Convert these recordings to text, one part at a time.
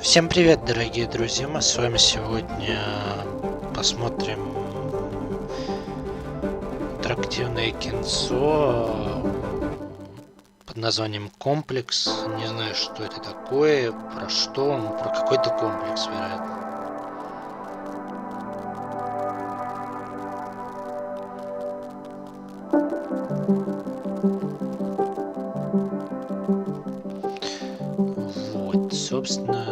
Всем привет, дорогие друзья! Мы с вами сегодня посмотрим интерактивное кинцо под названием «Комплекс». Не знаю, что это такое, про что он, про какой-то комплекс, вероятно. Вот, собственно.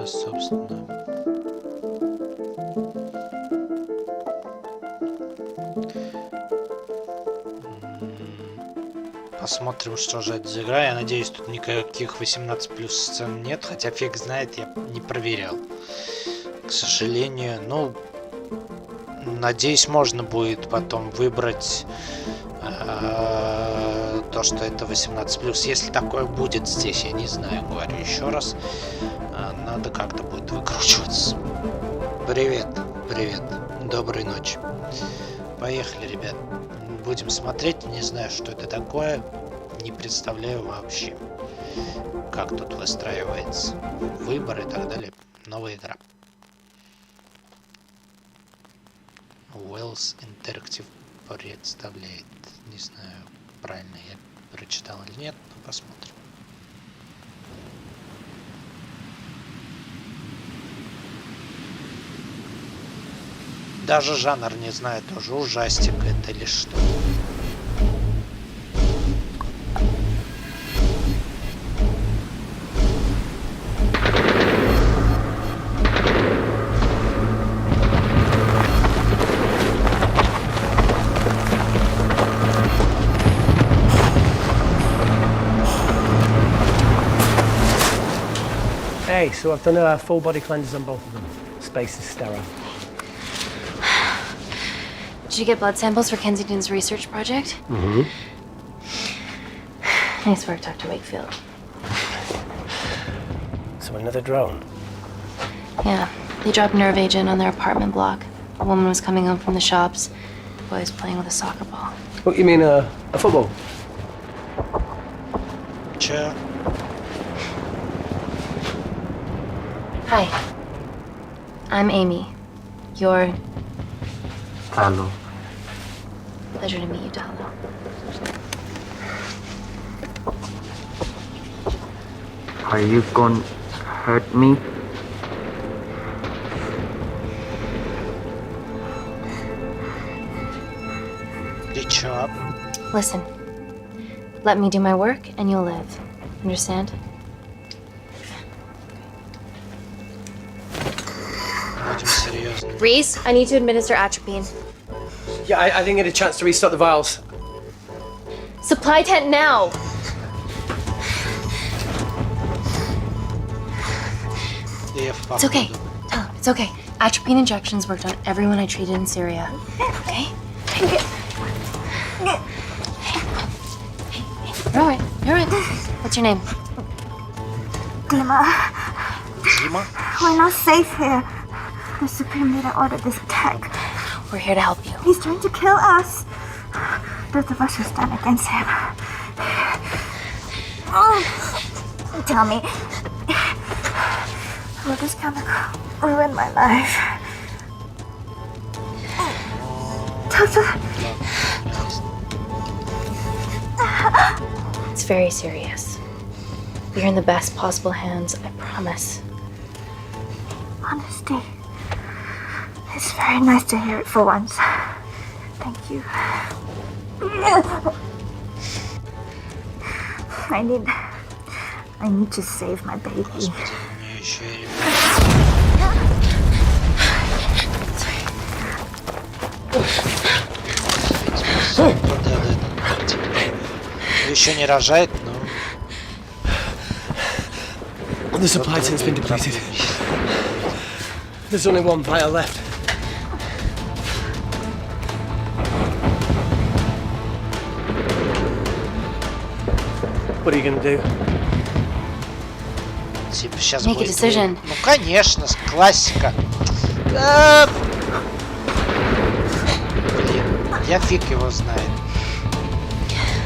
Посмотрим, что же это за игра. Я надеюсь, тут никаких 18+ сцен нет, хотя фиг знает, я не проверял. К сожалению, ну, надеюсь, можно будет потом выбрать то, что это 18+. Если такое будет здесь, я не знаю, говорю еще раз. Надо как-то будет выкручиваться. Привет, доброй ночи. Поехали, ребят. Будем смотреть, не знаю, что это такое, не представляю вообще, как тут выстраивается выбор и так далее. Новая игра. Wells Interactive представляет. Не знаю, правильно я прочитал или нет, но посмотрим. Даже жанр не знаю, тоже ужастик это или что. Hey, so I've done a full body cleanse on both of them. Space is sterile. Did you get blood samples for Kensington's research project? Mm-hmm. Nice work, Dr. Wakefield. So another drone? Yeah, they dropped nerve agent on their apartment block. A woman was coming home from the shops. The boy was playing with a soccer ball. What, you mean a football? Че? Hi. I'm Amy. You're... Hello. Pleasure to meet you, Dalo. Are you gonna hurt me? Ты чё? Listen. Let me do my work and you'll live. Understand? Будем серьезно. Reese, I need to administer atropine. Yeah, I didn't get a chance to restock the vials. Supply tent now! It's okay. Tell him, it's okay. Atropine injections worked on everyone I treated in Syria. Okay? You're alright. What's your name? Dima, Дима? we're not safe here. The Supreme Leader ordered this attack. We're here to help you. He's trying to kill us. Both of us will stand against him. Tell me, will this chemical ruin my life? Doctor, It's very serious. You're in the best possible hands, I promise. honesty. It's very nice to hear it for once. Thank you. I need to save my baby. Господи, мне еще и... Еще не рожает, но... The supply tent's been depleted. There's only one vial left. What are you gonna do? Типа сейчас Make a будет... decision. Ну конечно, классика. Блин, я фиг его знает.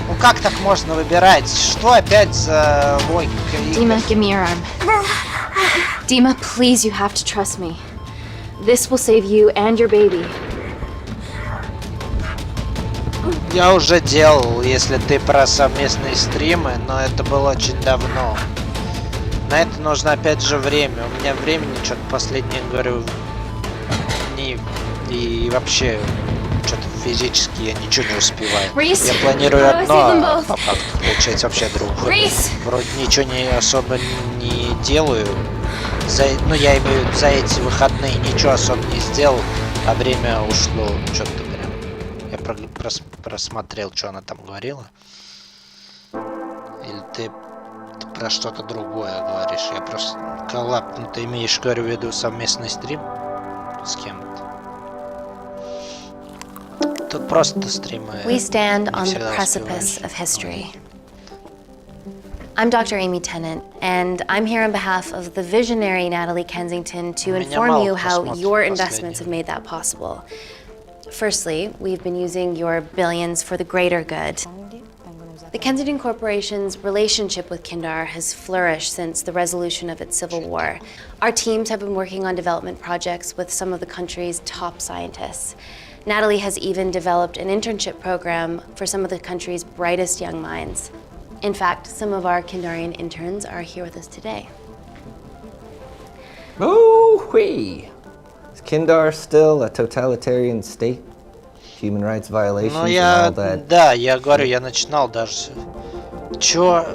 Ну как так можно выбирать? Что опять за логика? Dima, give me your arm. Dima, please, you have to trust me. This will save you and your baby. Я уже делал, если ты про совместные стримы, но это было очень давно. На это нужно опять же время. У меня времени что-то последнее, говорю, не... И вообще, что-то физически я ничего не успеваю. Я планирую одно, а по факту получается вообще другое. Вроде ничего не особо не делаю. Ну, я имею в виду, за эти выходные ничего особо не сделал, а время ушло что-то прям. Я просмотрел, что она там говорила. Или ты про что-то другое говоришь? Я просто... Коллап, ну ты имеешь, говорю, в виду совместный стрим с кем-то? Тут просто стримы. We stand on the precipice of history. I'm Dr. Amy Tennant, and I'm here on behalf of the visionary Natalie Kensington to inform you how your investments have made that possible. Firstly, we've been using your billions for the greater good. The Kensington Corporation's relationship with Kindar has flourished since the resolution of its civil war. Our teams have been working on development projects with some of the country's top scientists. Natalie has even developed an internship program for some of the country's brightest young minds. In fact, some of our Kindarian interns are here with us today. Ooh-wee! Is Kindar still a totalitarian state? Human rights violations Ну and all that? да, я говорю, я начинал даже... Чё?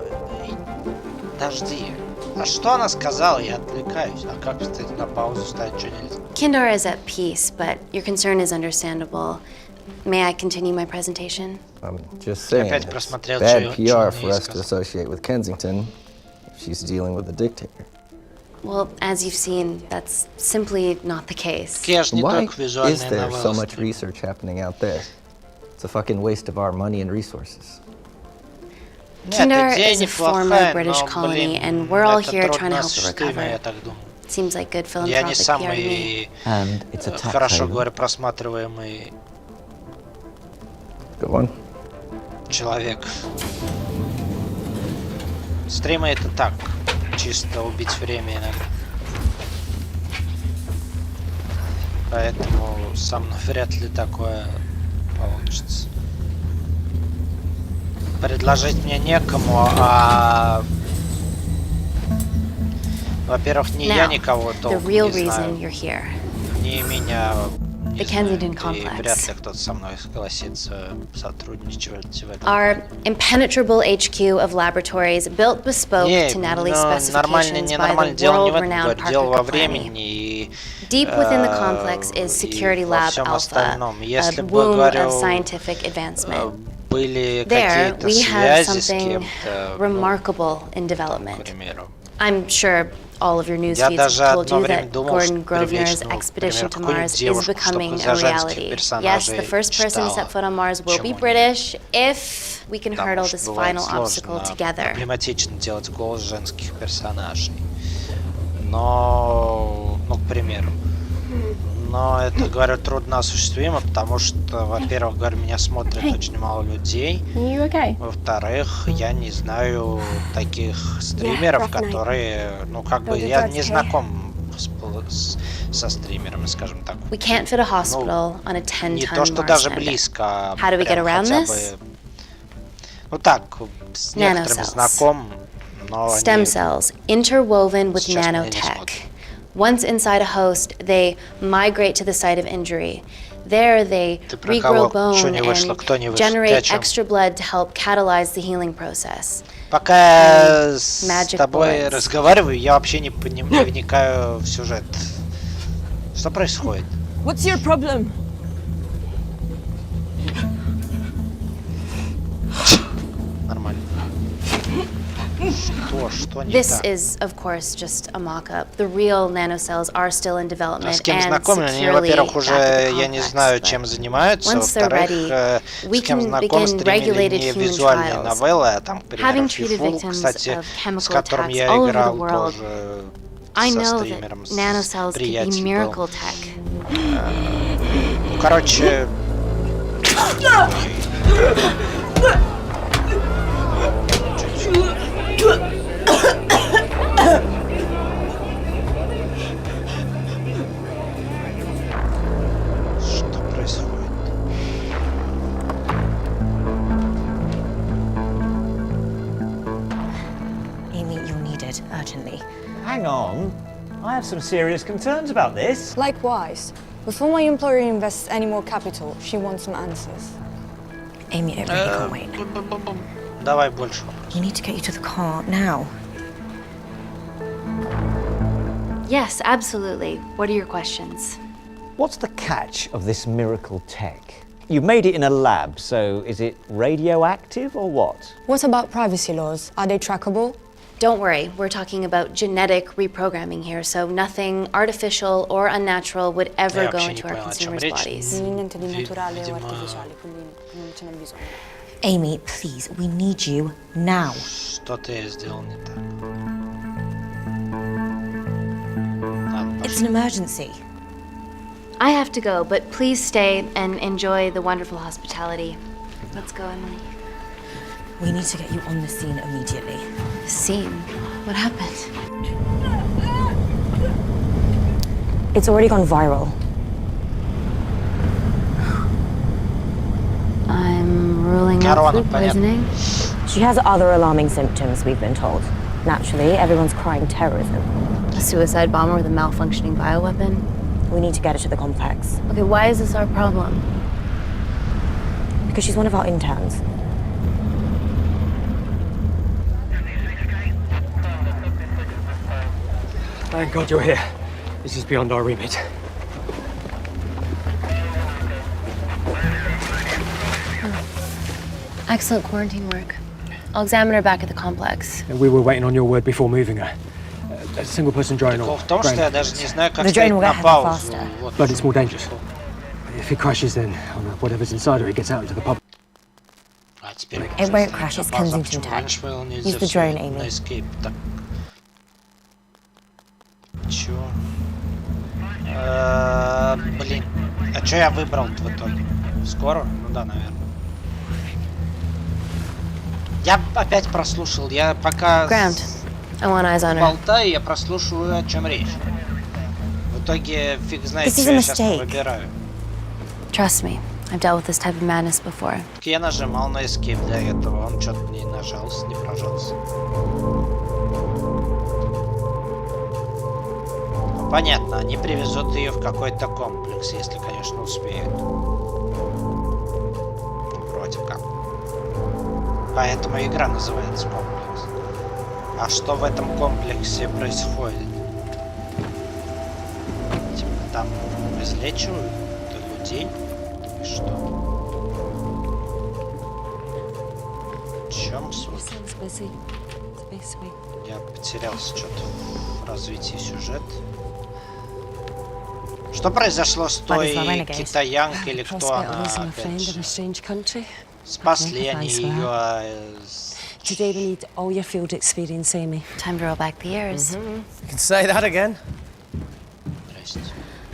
Подожди. А что она сказала? Я отвлекаюсь. А как, кстати, на паузу ставить, что нельзя? Kindar is at peace, but your concern is understandable. May I continue my presentation? I'm just saying, опять it's просмотрел, bad что PR он for ей us to сказал. associate with Kensington if she's dealing with a dictator. Well, as you've seen, that's simply not the case. Я ж не Why только is визуальные there so much новеллы. research happening out there? It's a fucking waste of our money and resources. Kindar идея is a former неплохая, British но, colony, блин, and we're all это here trying to help it трудноосуществимо, я recover. так думаю. Seems like good Я не philanthropic PR to me. самый And it's a tax хорошо, haven. говорю, просматриваемый Go on. человек. Стримы это так, чисто убить время иногда. Поэтому со мной вряд ли такое получится. Предложить мне некому, а... Во-первых, не я Now, никого the толком real не reason знаю. you're here. Не меня не The Kensington знают, и complex. вряд ли кто-то со мной согласится сотрудничать в этом. Our impenetrable HQ of laboratories built bespoke to Natalie's нормально, specifications не by нормально, the дело не в этом, world-renowned говорю, дело Parker во Kaplan. времени и Deep within the complex is и Security во Lab всем Alpha, остальном. Если a бы, womb говорю, of scientific advancement. были There, какие-то we have связи с something кем-то, ну, remarkable in к development. примеру. I'm sure all of your news Я feeds даже have told одно you время that думал, Gordon что Grosvenor's привлечь, ну, expedition например, to какую-нибудь Mars is девушку, becoming чтобы a за женских reality. Yes, персонажей the first person to set foot on Mars will be Почему нет? British if we can Потому hurdle что this бывает final obstacle сложно, together. проблематично делать голос женских персонажей. Но, ну, к примеру. Но это, говорю, трудно осуществимо, потому что, во-первых, говорю, меня смотрят очень мало людей. Во-вторых, я не знаю таких стримеров, которые, ну, как бы, я не знаком со стримерами, скажем так. We can't fit a hospital on a 10-ton Не то, что Mars даже lander. близко, а How do we get прям around хотя this? бы... Ну так, с некоторыми Nanocells. знаком, но Stem они... cells interwoven with Сейчас меня не nanotech. смотрят. Once inside a host, they migrate to the site of injury. There, they Ты про кого? regrow Чё bone не вышло? Кто не and вышел? Ты о generate чём? extra blood to help catalyze the healing process. Пока я с Magic тобой bullets. разговариваю, я вообще не вникаю в сюжет. Что происходит? What's your problem? Нормально. Что не This так? is, of course, just a mock-up. The real nanocells are still in А development с кем and знакомы? Они, securely во-первых, back уже at the я не complex, знаю, but чем занимаются. once they're Во-вторых, ready, we с кем can знаком, begin стримили regulated не human визуальные trials. новеллы, а там, к примеру, Having treated Фифу, victims кстати, of с chemical которым attacks я all over the играл world, тоже I со know that стримером, с nanocells could be приятелем miracle был. tech. Ну, короче... needed, urgently. Hang on. I have some serious concerns about this. Likewise. Before my employer invests any more capital, she wants some answers. Amy, it really can't wait. Давай больше вопросов. We need to get you to the car, now. Yes, absolutely. What are your questions? What's the catch of this miracle tech? You've made it in a lab, so is it radioactive or what? What about privacy laws? Are they trackable? Don't worry, we're talking about genetic reprogramming here, so nothing artificial or unnatural would ever go into our consumers' bodies. Amy, please, we need you now. Что-то я сделал не так. It's an emergency. I have to go, but please stay and enjoy the wonderful hospitality. Let's go, Emily. We need to get you on the scene immediately. Scene? What happened? It's already gone viral. I'm ruling out food poisoning. She has other alarming symptoms, we've been told. Naturally, everyone's crying terrorism. A suicide bomber with a malfunctioning bioweapon? We need to get her to the complex. Okay, why is this our problem? Because she's one of our interns. Thank God you're here. This is beyond our remit. Excellent quarantine work. I'll examine her back at the complex. We were waiting on your word before moving her. A single-person drone Прикол в том, что я даже не знаю, как ставить на паузу. Вот. But it's more dangerous. If it crashes, then whatever's inside her, it gets out into the public. А теперь It won't crash, it's Kensington tech. Use the drone, Amy. Чё? Блин. А чё я выбрал-то в итоге? Скоро? Ну да, наверное. Я опять прослушал. Я пока болтаю, я прослушиваю, о чем речь. В итоге фиг знает, что я сейчас выбираю. Trust me, I've dealt with this type of madness before. Я нажимал на escape для этого, он что-то не нажался, не прожался. Ну, понятно, они привезут ее в какой-то комплекс, если, конечно, успеют. Вроде как. Поэтому игра называется комплекс. А что в этом комплексе происходит? Типа там излечивают людей? И что? В чем суть? Я потерялся что-то в развитии сюжета. Что произошло с той китаянкой или кто она опять же? Спасли они ее. Today we need all your field experience, Amy. Time to roll back the years. You can say that again.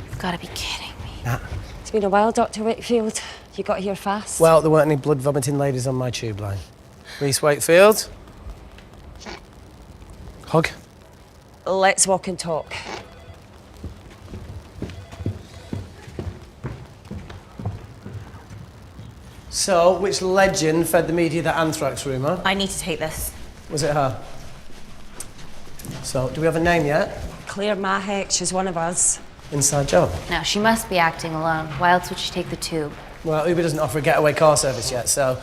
You've got to be kidding me. It's been a while, Dr. Wakefield. You got here fast. Well, there weren't any blood-vomiting ladies on my tube line. Reese Wakefield. Hug. Let's walk and talk. So, which legend fed the media that anthrax rumour? I need to take this. Was it her? So, do we have a name yet? Claire Mahek, she's one of us. Inside job. Now, she must be acting alone. Why else would she take the tube? Well, Uber doesn't offer a getaway car service yet, so...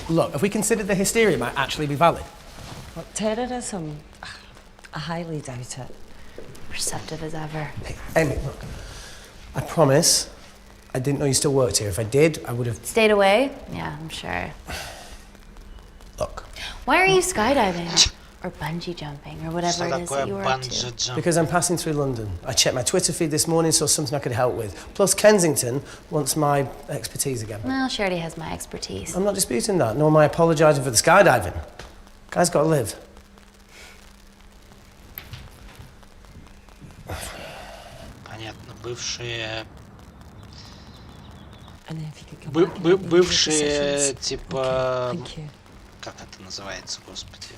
Look, if we consider the hysteria might actually be valid. Well, terrorism? I highly doubt it. Perceptive as ever. Hey, Amy, look. I promise I didn't know you still worked here. If I did, I would have... Stayed away? Yeah, I'm sure. Look. Why are you skydiving? Or bungee jumping, or whatever it is that you were up to? Because I'm passing through London. I checked my Twitter feed this morning, saw something I could help with. Plus, Kensington wants my expertise again. Well, she already has my expertise. I'm not disputing that, nor am I apologising for the skydiving. Guy's got to live. Понятно, бывшие... Бывшие, типа... Как это называется, господи?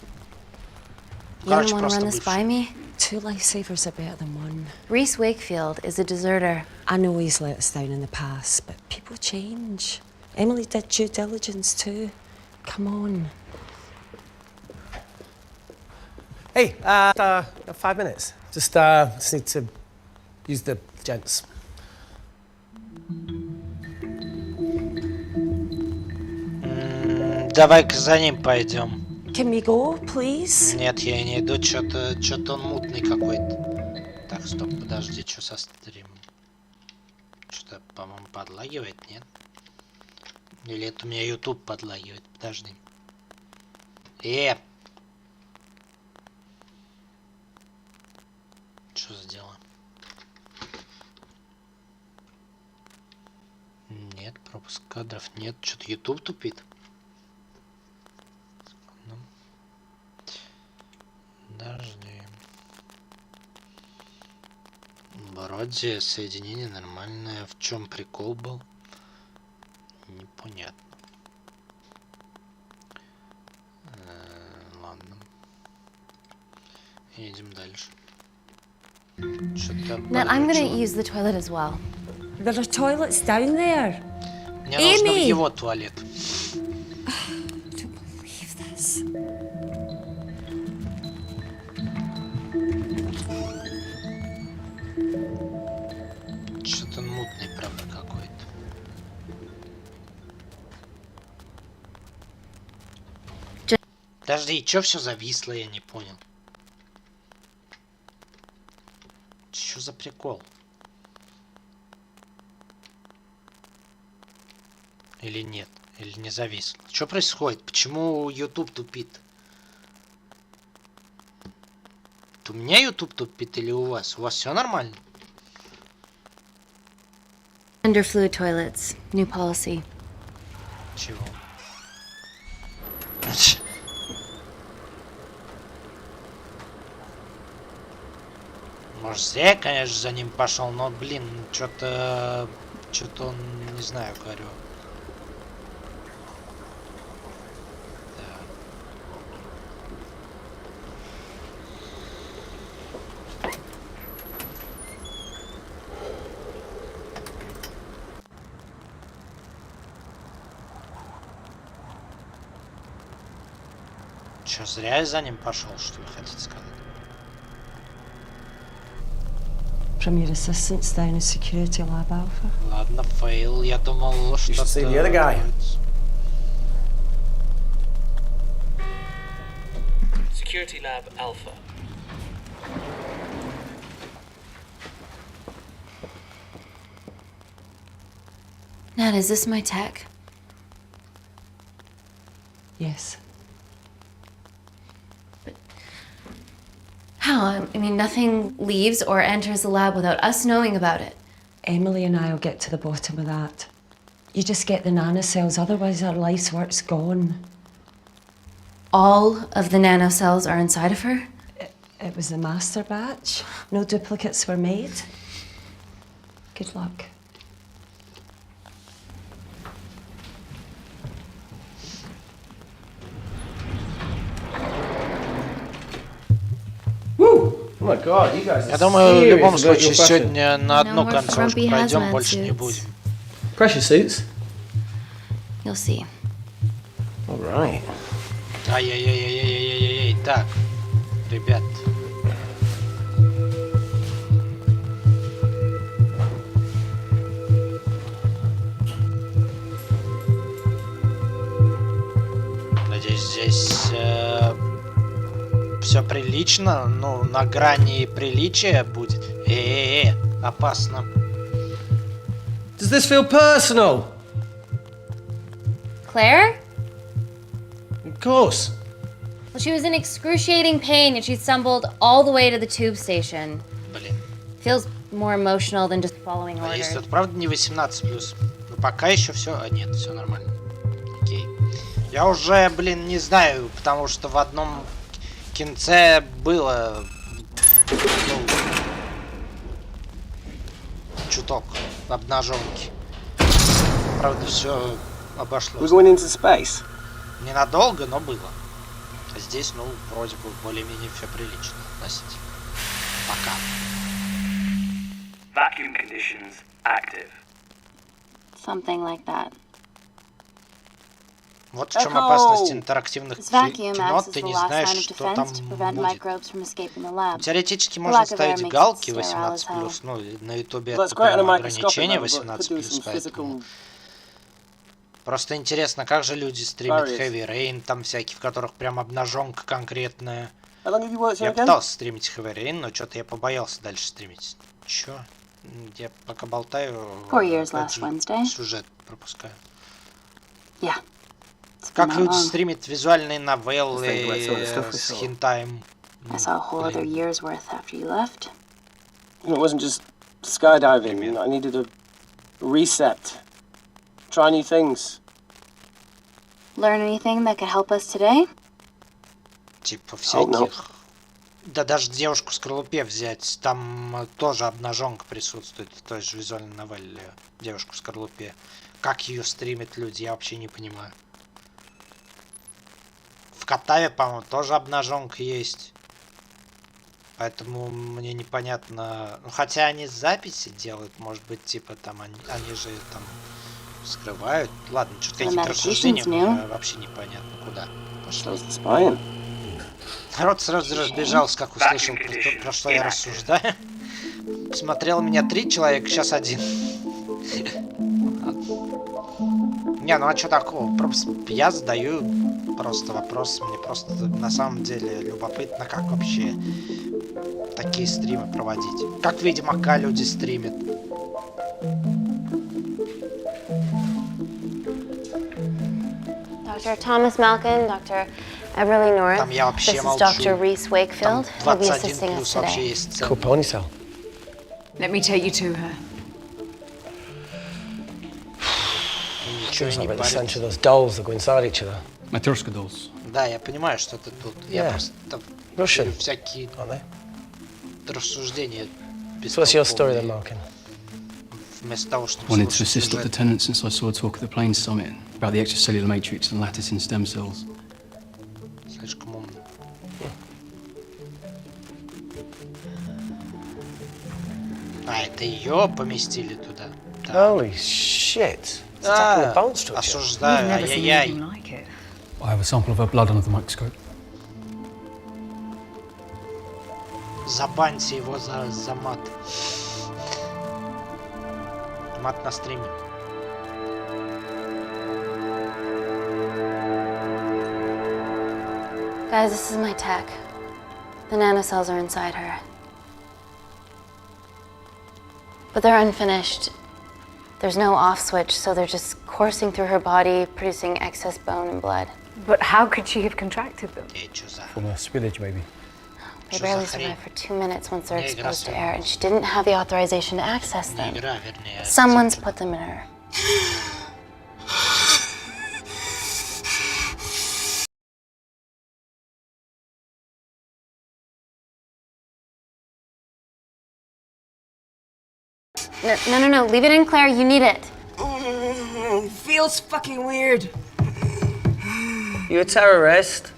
Короче, просто бывшие. Two lifesavers are better than one. Reese Wakefield is a deserter. I know he's let us down in the past, but people change. Emily did due diligence too. Come on. Hey, 5 minutes. Just need to use the gents. Давай-ка за ним пойдем. Can we go, please? Нет, я не иду, что-то он мутный какой-то. Так, стоп, подожди, что со стримом? Что-то, по-моему, подлагивает, нет? Или это у меня YouTube подлагивает? Подожди. Что за дела? Нет, пропуск кадров нет. Что-то YouTube тупит. Подожди. Вроде соединение нормальное. В чем прикол был? Непонятно. Ладно. Едем дальше. Now I'm gonna use the toilet as well. There are toilets down there. Мне нужно в его туалет. I don't believe this. Что-то мутный, правда, какой-то. Подожди, что все зависло, я не понял. Что за прикол? Или нет? Или не зависло? Что происходит? Почему YouTube тупит? У меня YouTube тупит или у вас? У вас все нормально? Underfluid toilets. New policy. Чего? Может, зря я, конечно, за ним пошел, но, блин, что-то он, не знаю, говорю. Что, зря я за ним пошел, что вы хотите сказать? From your assistants down in Security Lab Alpha. Ладно, фейл, я думал, что... You should see the other guy. Security Lab Alpha. Nat, is this my tech? Yes. How? I mean, nothing leaves or enters the lab without us knowing about it. Emily and I will get to the bottom of that. You just get the nanocells, otherwise our life's work's gone. All of the nanocells are inside of her? It was the master batch. No duplicates were made. Good luck. Oh my God, you guys are Я думаю, в любом serious about случае your fashion. сегодня на одну No more концовку frumpy пройдем, hazmat больше не suits. будем. Pressure suits. You'll see. All right. Ай-яй-яй-яй-яй-яй-яй. Так, ребят. Надеюсь, здесь все прилично, ну, на грани приличия будет. Опасно. Does this feel personal? Claire? Of course. Well, she was in excruciating pain and she stumbled all the way to the tube station. Блин. Feels more emotional than just following А orders. если это правда не 18+, ну пока еще все... А нет, все нормально. Окей. Я уже, блин, не знаю, потому что в одном кинце было... Ну, чуток обнаженки. Правда, все обошлось. We're going into space. Ненадолго, но было. А здесь, ну, вроде бы более-менее все прилично относительно. Пока. Vacuum conditions active. Something like that. Вот в чем опасность интерактивных кино, ты не знаешь, что там будет. Теоретически можно ставить галки 18+, ну, на ютубе это прям ограничение 18+, поэтому... Просто интересно, как же люди стримят Heavy Rain, там всякие, в которых прям обнаженка конкретная. Я пытался стримить Heavy Rain, но что-то я побоялся дальше стримить. Чё? Я пока болтаю, сюжет пропускаю. Как люди стримят визуальные новеллы с хентаем? It wasn't just skydiving. I needed a reset. Try new things. Learn anything that could help us today? Типа всяких. Да даже девушку в скорлупе взять, там тоже обнаженка присутствует в той же визуальной новелле. Девушку в скорлупе. Как ее стримят люди, я вообще не понимаю. В Катаве, по-моему, тоже обнаженка есть. Поэтому мне непонятно. Ну, хотя они записи делают, может быть, типа там они же там скрывают. Ладно, что-то какие-то рассуждения вообще непонятно куда. Народ сразу разбежался, как услышал, про что я рассуждаю. Смотрел меня 3 человека, сейчас 1. Не, ну а что такого? Просто я задаю просто вопрос. Мне просто на самом деле любопытно, как вообще такие стримы проводить. Как, видимо, люди стримят. Dr. Thomas Malkin, Dr. Everly North. Там я вообще This is молчу. Dr. Reese Wakefield. Там He'll be assisting 21+ us вообще today. есть сцена. Cool ponytail. Let me take you to her. Ничего Seems не like the парит. centre of those dolls that go inside each other. Matryoshka dolls. Да, я понимаю, что ты тут. Я Yeah. просто Russian, всякие aren't they? рассуждения. So what's your story then, Malkin? Вместо того, чтобы Wanted to слушать assist Dr. сюжет. Tennant since I saw a talk at the Plains Summit about the extracellular matrix and lattice in stem cells. Слишком умно. А, это ее поместили туда? Да. Holy shit. It's attacking the bone structure. Осуждаю, ай-яй-яй. I have a sample of her blood under the microscope. Забаньте его за мат. Мат на стриме. Guys, this is my tech. The nanocells are inside her. But they're unfinished. There's no off switch, so they're just coursing through her body, producing excess bone and blood. But how could she have contracted them? From a spillage, maybe. They barely survive for 2 minutes once they're exposed to air, and she didn't have the authorization to access them. Someone's put them in her. No. Leave it in, Claire. You need it. Feels fucking weird. You a terrorist?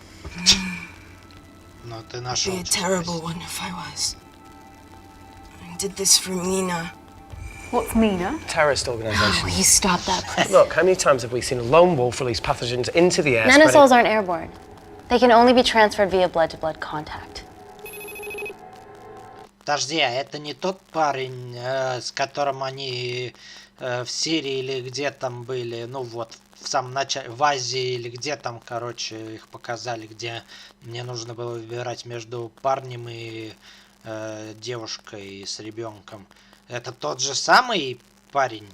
Но ты нашел. Be a terrible one if I was. I did this for Mina. What's Mina? Terrorist organisation. Will you stop that, please? Look, how many times have we seen a lone wolf release pathogens into the air? Nanocells aren't airborne. They can only be transferred via blood-to-blood contact. Подожди, а это не тот парень, с которым они в Сирии или где там были, ну вот, в самом начале, в Азии или где там, короче, их показали, где мне нужно было выбирать между парнем и девушкой с ребенком. Это тот же самый парень,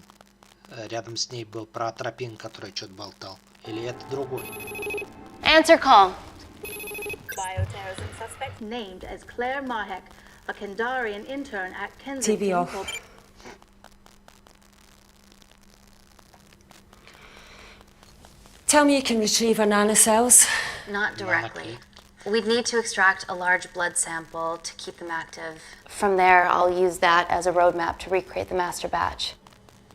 рядом с ней был про Атропин, который что-то болтал? Или это другой? Answer call. Bioterrorism suspect named as Claire Mahek, a Kandarian intern at Kensington. TV off. Tell me you can retrieve her nanocells. Not directly. We'd need to extract a large blood sample to keep them active. From there, I'll use that as a roadmap to recreate the master batch.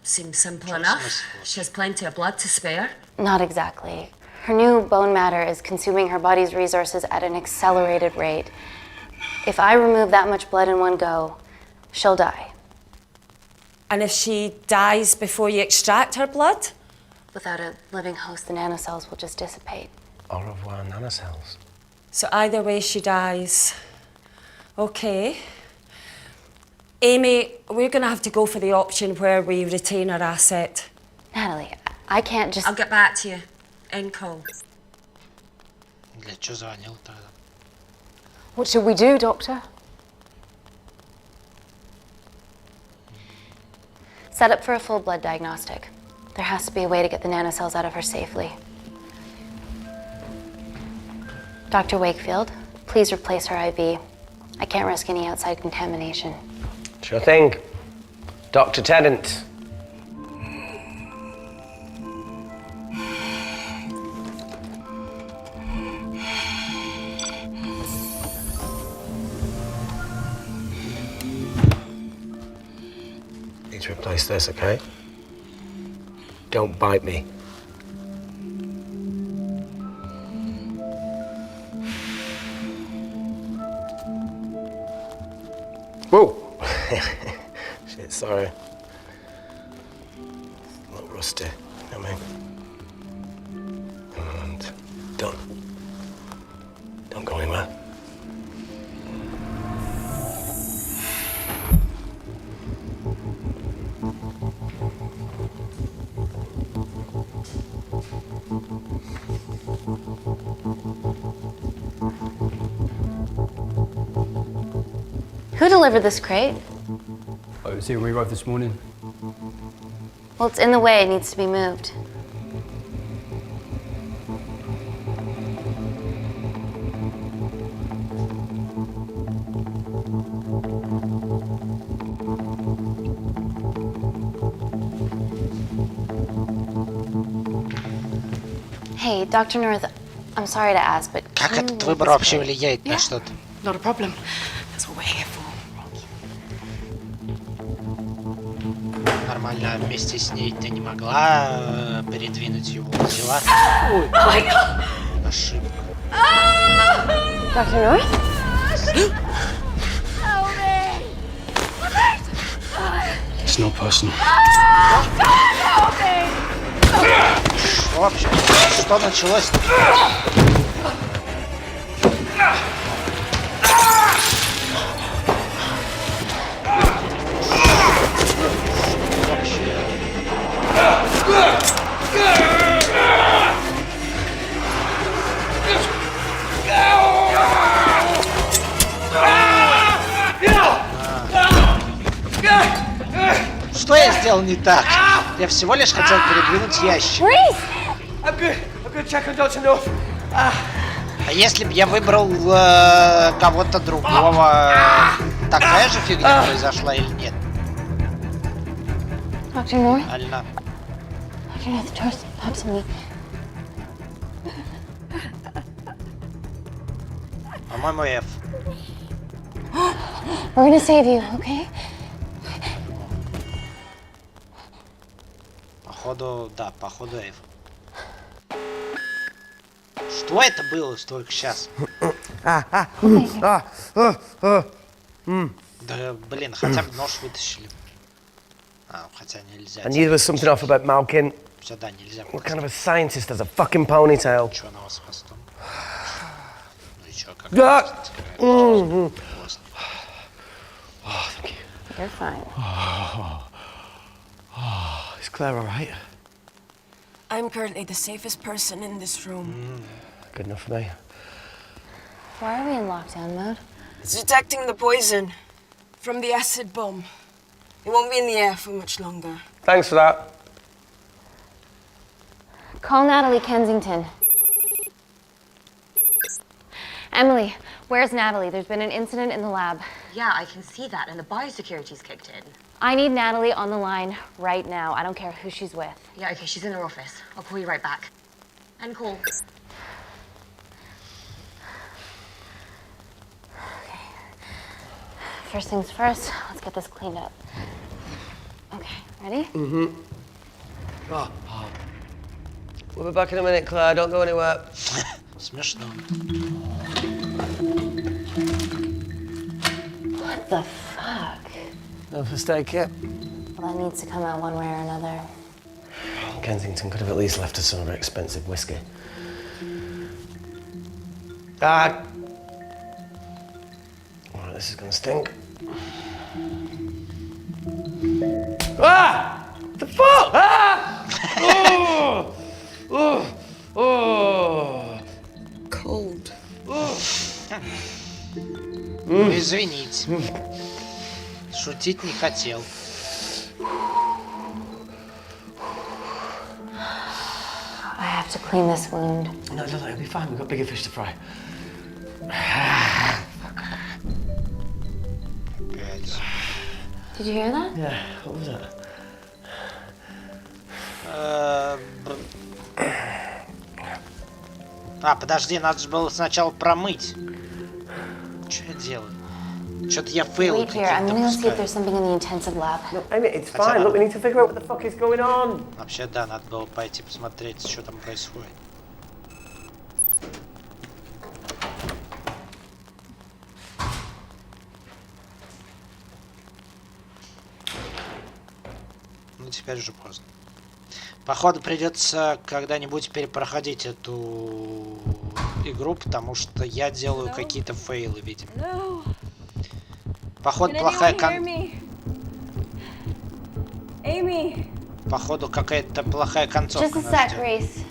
Seems simple enough. She has plenty of blood to spare. Not exactly. Her new bone matter is consuming her body's resources at an accelerated rate. If I remove that much blood in one go, she'll die. And if she dies before you extract her blood? Without a living host, the nanocells will just dissipate. Au revoir, nanocells. So either way, she dies. Okay. Amy, we're going to have to go for the option where we retain our asset. Natalie, I can't just... I'll get back to you. End call. Для чего звонил тогда? What should we do, Doctor? Set up for a full blood diagnostic. There has to be a way to get the nanocells out of her safely. Dr. Wakefield, please replace her IV. I can't risk any outside contamination. Sure thing. Dr. Tennant. Need to replace this, okay? Don't bite me. Whoa! Shit, sorry. A little rusty, you know what I mean? And don't go anywhere. Who delivered this crate? Oh, it was here when we arrived this morning. Well, it's in the way. It needs to be moved. Hey, Dr. North, I'm sorry to ask, but Как этот выбор вообще влияет на что-то? Not a problem. That's what we're here for. Нормально вместе с ней ты не могла передвинуть его, взяла? Ошибка. Dr. North? It's not personal. Что вообще? Что началось? Что я сделал не так? Я всего лишь хотел передвинуть ящик. А если бы я выбрал кого-то другого, такая же фигня произошла или нет? Dr. North? Альна. Dr. North, talk to me. По-моему, F. We're gonna save you, okay? Походу, да, походу F. Что это было только сейчас? Да, блин, хотя бы нож вытащили. Хотя нельзя. I knew there was something off about Malkin. Сюда нельзя. What kind of a scientist has a fucking ponytail? Чё на вас с хвостом? Ну и чё, как? Oh, thank you. You're fine. Is Claire all right? I'm currently the safest person in this room. Good enough for me. Why are we in lockdown mode? It's detecting the poison from the acid bomb. It won't be in the air for much longer. Thanks for that. Call Natalie Kensington. Emily, where's Natalie? There's been an incident in the lab. Yeah, I can see that, and the biosecurity's kicked in. I need Natalie on the line right now. I don't care who she's with. Yeah, okay, she's in her office. I'll call you right back. End call. Okay. First things first, let's get this cleaned up. Okay, ready? Mm-hmm. We'll be back in a minute, Claire. Don't go anywhere. Смешно. What the fuck? No mistake yet. Well, that needs to come out one way or another. Kensington could have at least left us some of her expensive whiskey. Ah! Alright, this is gonna stink. Ah! The fuck? Ah! Oh! Oh! Oh! Cold. Ну, извините. Шутить не хотел. I have to clean this wound. No, it'll be fine. We've got bigger fish to fry. Did you hear that? Yeah, what was that? Подожди, надо же было сначала промыть. Что я делаю? Что-то я фейлы Wait here, I'm gonna go see if there's something in the intensive lab. No, Amy, it's fine. Look, we need to figure out what the fuck is going on. Вообще, да, надо было пойти посмотреть, что там происходит. Ну, теперь уже поздно. Походу, придется когда-нибудь перепроходить эту игру, потому что я делаю какие-то фейлы, видимо. Походу, плохая Походу, какая-то плохая концовка. Just a sec, Grace.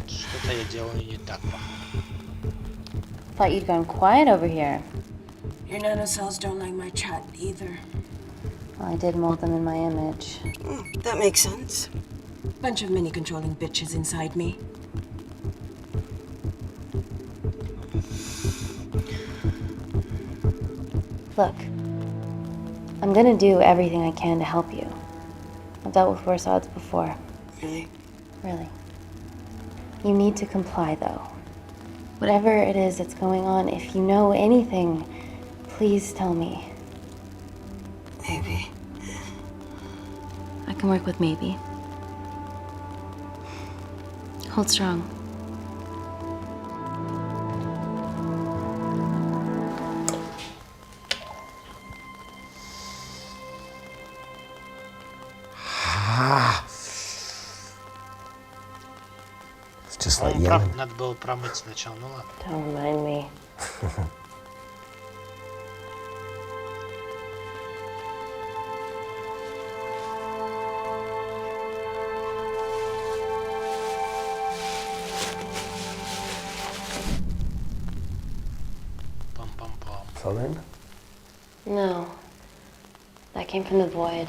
Что-то я делаю не так. Thought you'd gone quiet over here. Your nanocells don't like my chat either. Well, I did mold them in my image. That makes sense. Bunch of mini-controlling bitches inside me. Look, I'm gonna do everything I can to help you. I've dealt with worse odds before. Really? Really. You need to comply, though. Whatever it is that's going on, if you know anything, please tell me. Maybe. I can work with maybe. Hold strong. It's just like Правда, надо было промыть сначала, ну ладно. Don't remind me. Something? No. That came from the void.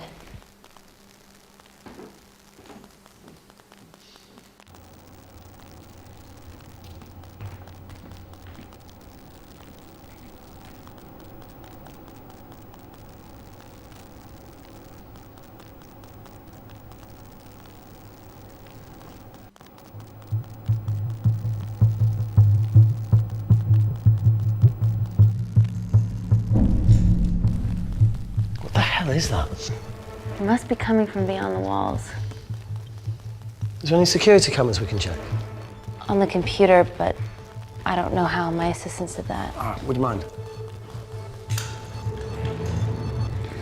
What is that? It must be coming from beyond the walls. Is there any security cameras we can check? On the computer, but I don't know how. My assistants did that. All right, would you mind?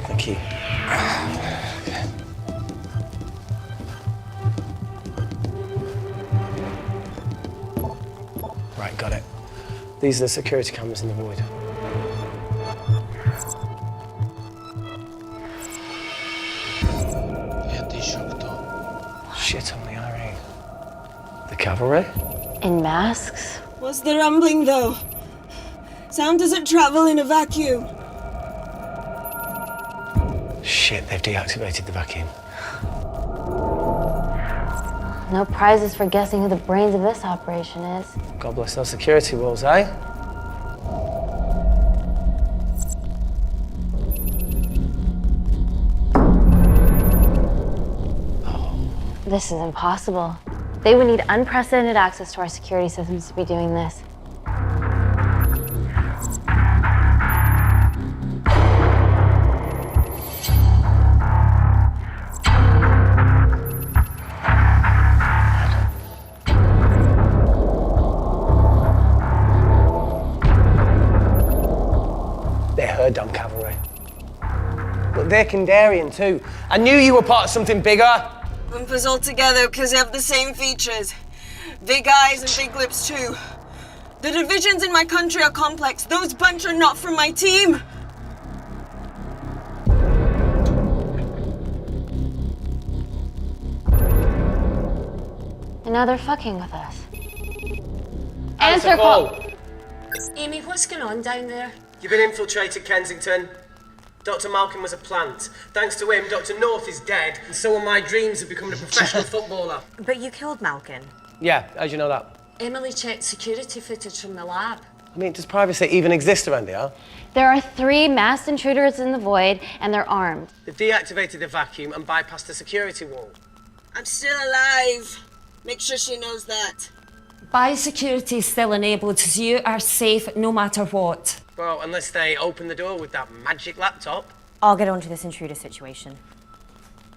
Thank you. Okay. Right, got it. These are the security cameras in the void. Shit on the Irene. The cavalry? In masks? What's the rumbling, though? Sound doesn't travel in a vacuum. Shit, they've deactivated the vacuum. No prizes for guessing who the brains of this operation is. God bless those security walls, eh? This is impossible. They would need unprecedented access to our security systems to be doing this. They're her dumb cavalry. they're Kandarian too. I knew you were part of something bigger. Lump us all together because they have the same features. Big eyes and big lips too. The divisions in my country are complex. Those bunch are not from my team. And now they're fucking with us. Answer call. Amy, what's going on down there? You've been infiltrated, Kensington. Dr. Malkin was a plant. Thanks to him, Dr. North is dead, and so are my dreams of becoming a professional footballer. But you killed Malkin. Yeah, how'd you know that? Emily checked security footage from the lab. I mean, does privacy even exist around here? There are 3 masked intruders in the void, and they're armed. They've deactivated the vacuum and bypassed the security wall. I'm still alive. Make sure she knows that. Biosecurity is still enabled, so you are safe no matter what. Well, unless they open the door with that magic laptop. I'll get onto this intruder situation.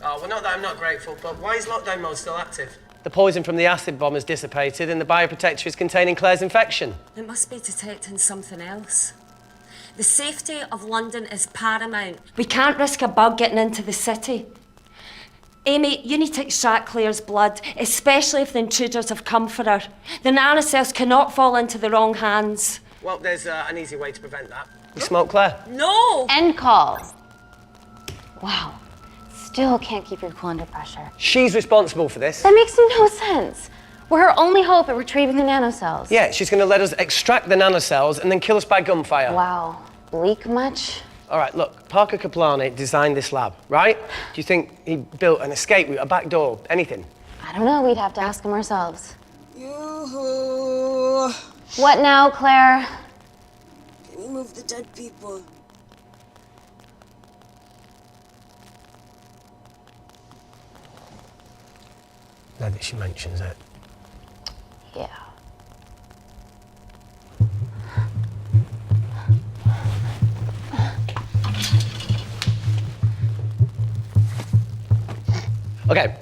Oh, well, not that I'm not grateful, but why is lockdown mode still active? The poison from the acid bomb has dissipated and the bioprotector is containing Claire's infection. It must be detecting something else. The safety of London is paramount. We can't risk a bug getting into the city. Amy, you need to extract Claire's blood, especially if the intruders have come for her. The nanocells cannot fall into the wrong hands. Well, there's an easy way to prevent that. You smoke, Claire? No! End call. Wow. Still can't keep your cool under pressure. She's responsible for this. That makes no sense. We're her only hope at retrieving the nanocells. Yeah, she's going to let us extract the nanocells and then kill us by gunfire. Wow. Bleak much? All right, look, Parker Kaplani designed this lab, right? Do you think he built an escape route, a back door, anything? I don't know. We'd have to ask him ourselves. Yoo-hoo. What now, Claire? Can we move the dead people? Now that she mentions it. Yeah. Okay.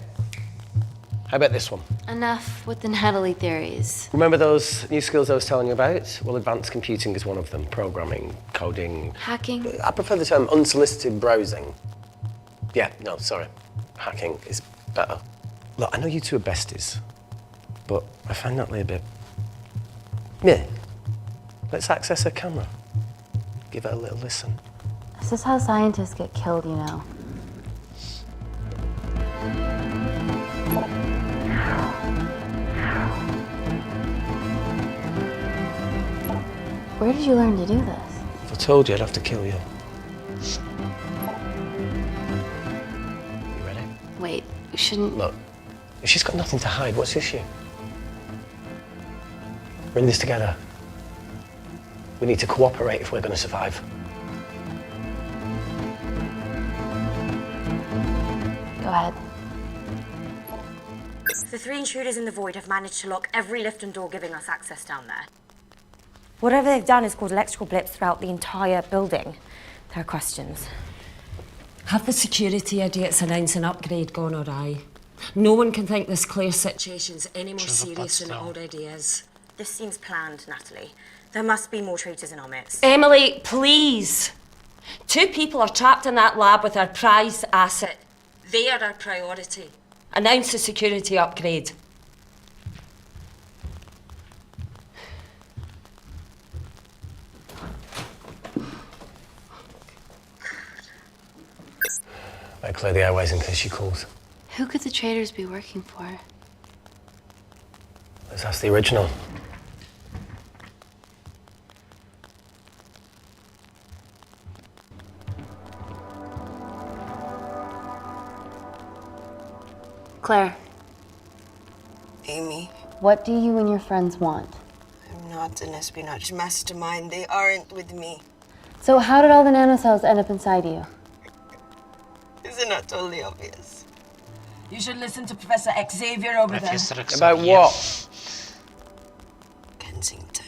How about this one? Enough with the Natalie theories. Remember those new skills I was telling you about? Well, advanced computing is one of them. Programming, coding. Hacking? I prefer the term unsolicited browsing. Yeah, no, sorry. Hacking is better. Look, I know you two are besties, but I find Natalie a bit... Yeah. Let's access her camera. Give her a little listen. This is how scientists get killed, you know. Where did you learn to do this? If I told you, I'd have to kill you. You ready? Wait, you shouldn't... Look, if she's got nothing to hide, what's the issue? We're in this together. We need to cooperate if we're going to survive. Go ahead. The 3 intruders in the void have managed to lock every lift and door giving us access down there. Whatever they've done has caused electrical blips throughout the entire building. There are questions. Have the security idiots announced an upgrade gone awry? No one can think this Claire situation's any more serious than it already is. This seems planned, Natalie. There must be more traitors in our midst. Emily, please! 2 people are trapped in that lab with our prized asset. They are our priority. Announce the security upgrade. I'll clear the airways in case she calls. Who could the traitors be working for? Let's ask the original. Claire, Amy, what do you and your friends want? I'm not an espionage mastermind. They aren't with me. So how did all the nanocells end up inside you? Isn't that totally obvious? You should listen to Professor Xavier over there. About what? Kensington.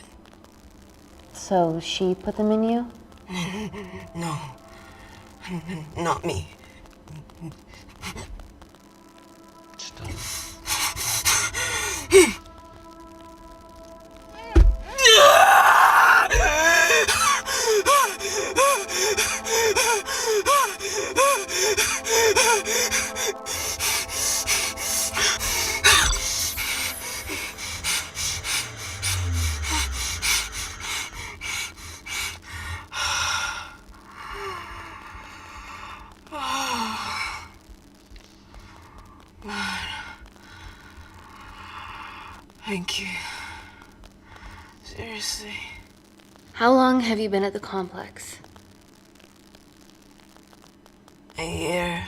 So she put them in you? No. Not me. Thank you. Seriously. How long have you been at the complex? A year.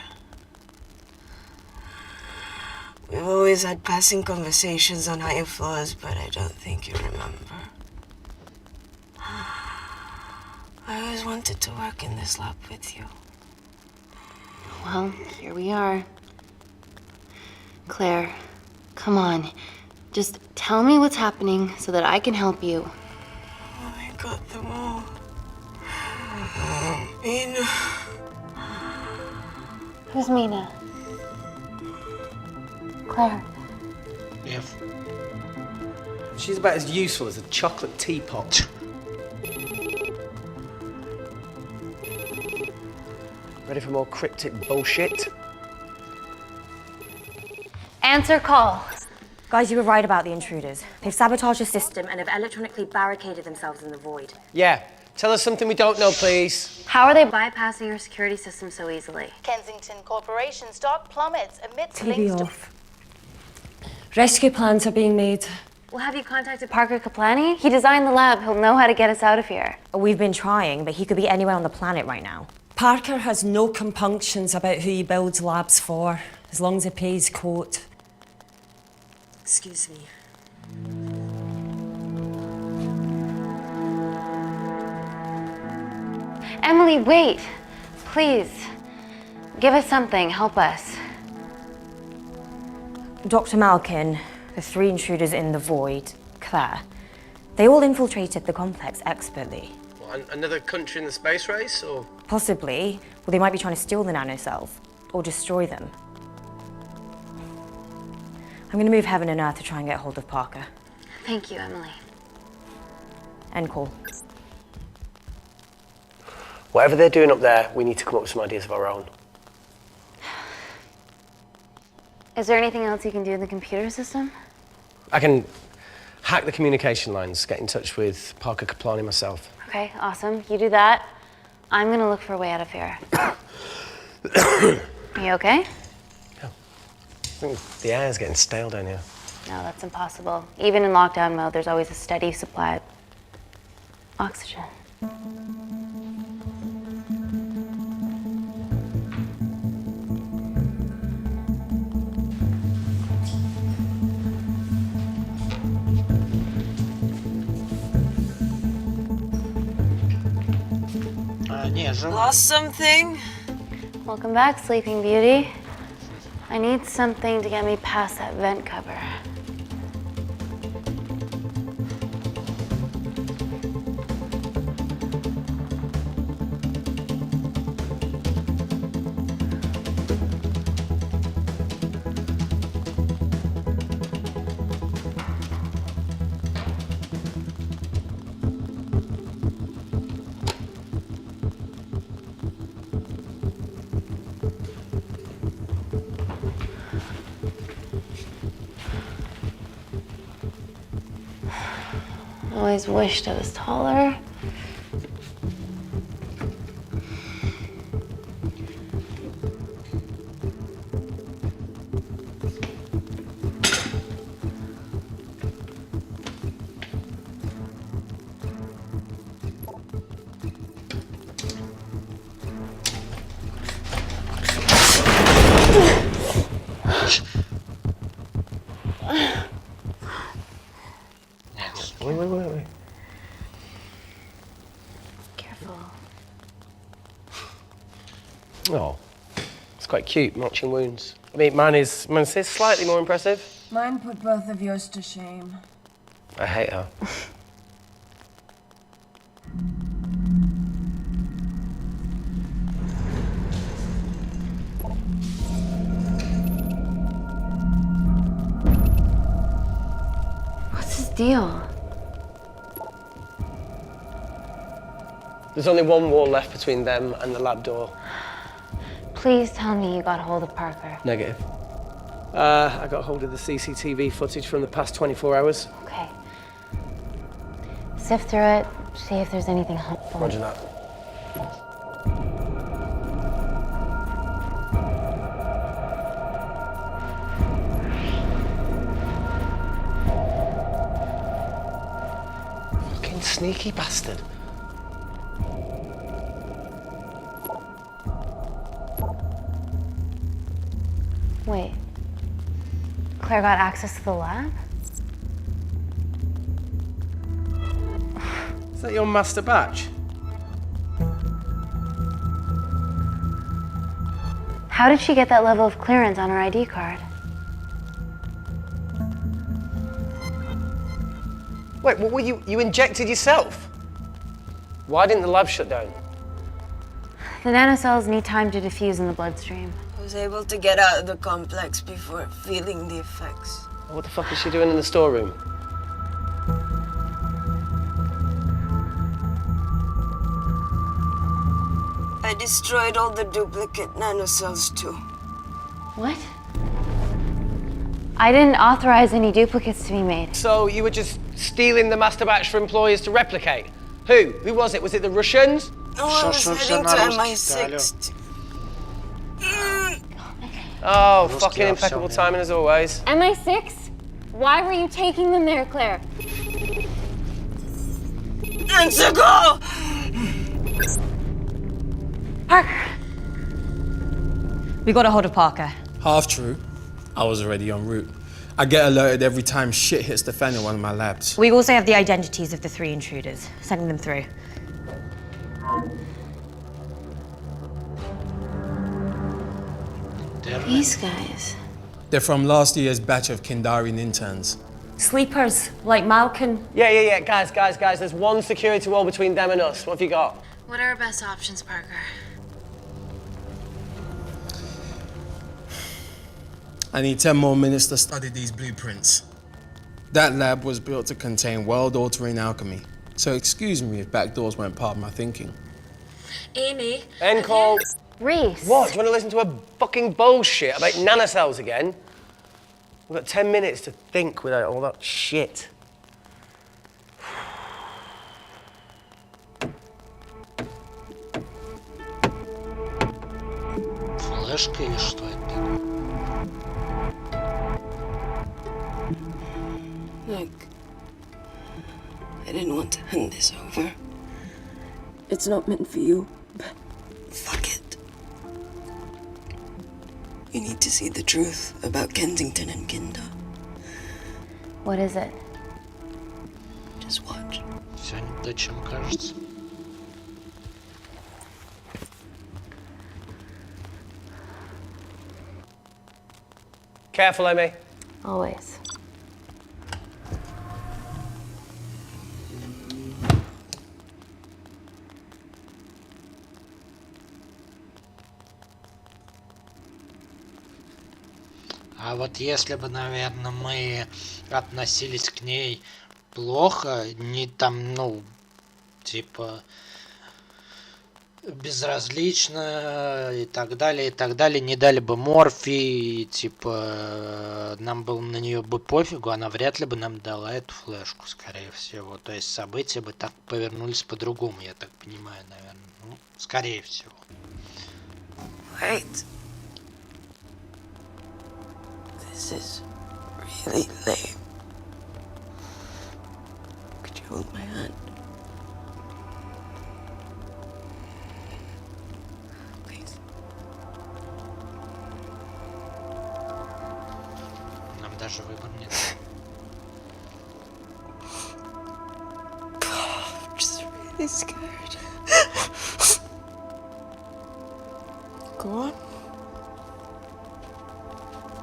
We've always had passing conversations on higher floors, but I don't think you remember. I always wanted to work in this lab with you. Well, here we are. Claire, come on. Just tell me what's happening so that I can help you. I got them all. Mina. Who's Mina? Claire. If She's about as useful as a chocolate teapot. Ready for more cryptic bullshit? Answer call. Guys, you were right about the intruders. They've sabotaged the system and have electronically barricaded themselves in the void. Yeah. Tell us something we don't know, please. How are they bypassing your security system so easily? Kensington Corporation stock plummets amidst TV links to... off. Rescue plans are being made. Well, have you contacted Parker Kaplani? He designed the lab. He'll know how to get us out of here. We've been trying, but he could be anywhere on the planet right now. Parker has no compunctions about who he builds labs for, as long as he pays quote. Excuse me. Emily, wait. Please. Give us something. Help us. Dr. Malkin, the 3 intruders in the void, Claire, they all infiltrated the complex expertly. What, another country in the space race, or? Possibly. Well, they might be trying to steal the nanocells or destroy them. I'm going to move heaven and earth to try and get hold of Parker. Thank you, Emily. End call. Whatever they're doing up there, we need to come up with some ideas of our own. Is there anything else you can do in the computer system? I can hack the communication lines, get in touch with Parker Kaplani myself. Okay, awesome. You do that. I'm gonna look for a way out of here. You okay? I think the air's getting stale down here. No, that's impossible. Even in lockdown mode, there's always a steady supply of oxygen. Lost something? Welcome back, Sleeping Beauty. I need something to get me past that vent cover. Always wished I was taller. Wait. Careful. Oh, it's quite cute, matching wounds. I mean, mine is slightly more impressive. Mine put both of yours to shame. I hate her. What's his deal? There's only one wall left between them and the lab door. Please tell me you got hold of Parker. Negative. I got hold of the CCTV footage from the past 24 hours. Okay. Sift through it, see if there's anything helpful. Roger that. sneaky bastard. Wait. Claire got access to the lab? Is that your master batch? How did she get that level of clearance on her ID card? Wait, what were you injected yourself? Why didn't the lab shut down? The nanocells need time to diffuse in the bloodstream. I was able to get out of the complex before feeling the effects. What the fuck is she doing in the storeroom? I destroyed all the duplicate nanocells too. What? I didn't authorize any duplicates to be made. So you were just stealing the master batch for employers to replicate? Who? Who was it? Was it the Russians? No, I was heading to MI6. Oh, fucking impeccable timing as always. MI6? Why were you taking them there, Claire? And to go! Parker! We got a hold of Parker. Half true. I was already en route. I get alerted every time shit hits the fan in one of my labs. We also have the identities of the 3 intruders. Sending them through. These guys. They're from last year's batch of Kindarian interns. Sleepers, like Malkin. Yeah. Guys. There's one security wall between them and us. What have you got? What are our best options, Parker? I need 10 more minutes to study these blueprints. That lab was built to contain world-altering alchemy. So excuse me if backdoors weren't part of my thinking. Amy. End call. Reese. What? Do you want to listen to a fucking bullshit about nanocells again? We've got 10 minutes to think without all that shit. Флешка или что это такое? Look, I didn't want to hand this over. It's not meant for you, but fuck it. You need to see the truth about Kensington and Kinder. What is it? Just watch. Все не то, чем кажется. Careful, Amy. Always. А вот если бы, наверное, мы относились к ней плохо, не там, ну, типа, безразлично и так далее, не дали бы морфий, типа, нам было на нее бы пофигу, она вряд ли бы нам дала эту флешку, скорее всего. То есть события бы так повернулись по-другому, я так понимаю, наверное. Ну, скорее всего. Wait. This is really lame. Could you hold my hand? Please. Нам даже выбор нет. I'm just really scared. Go on.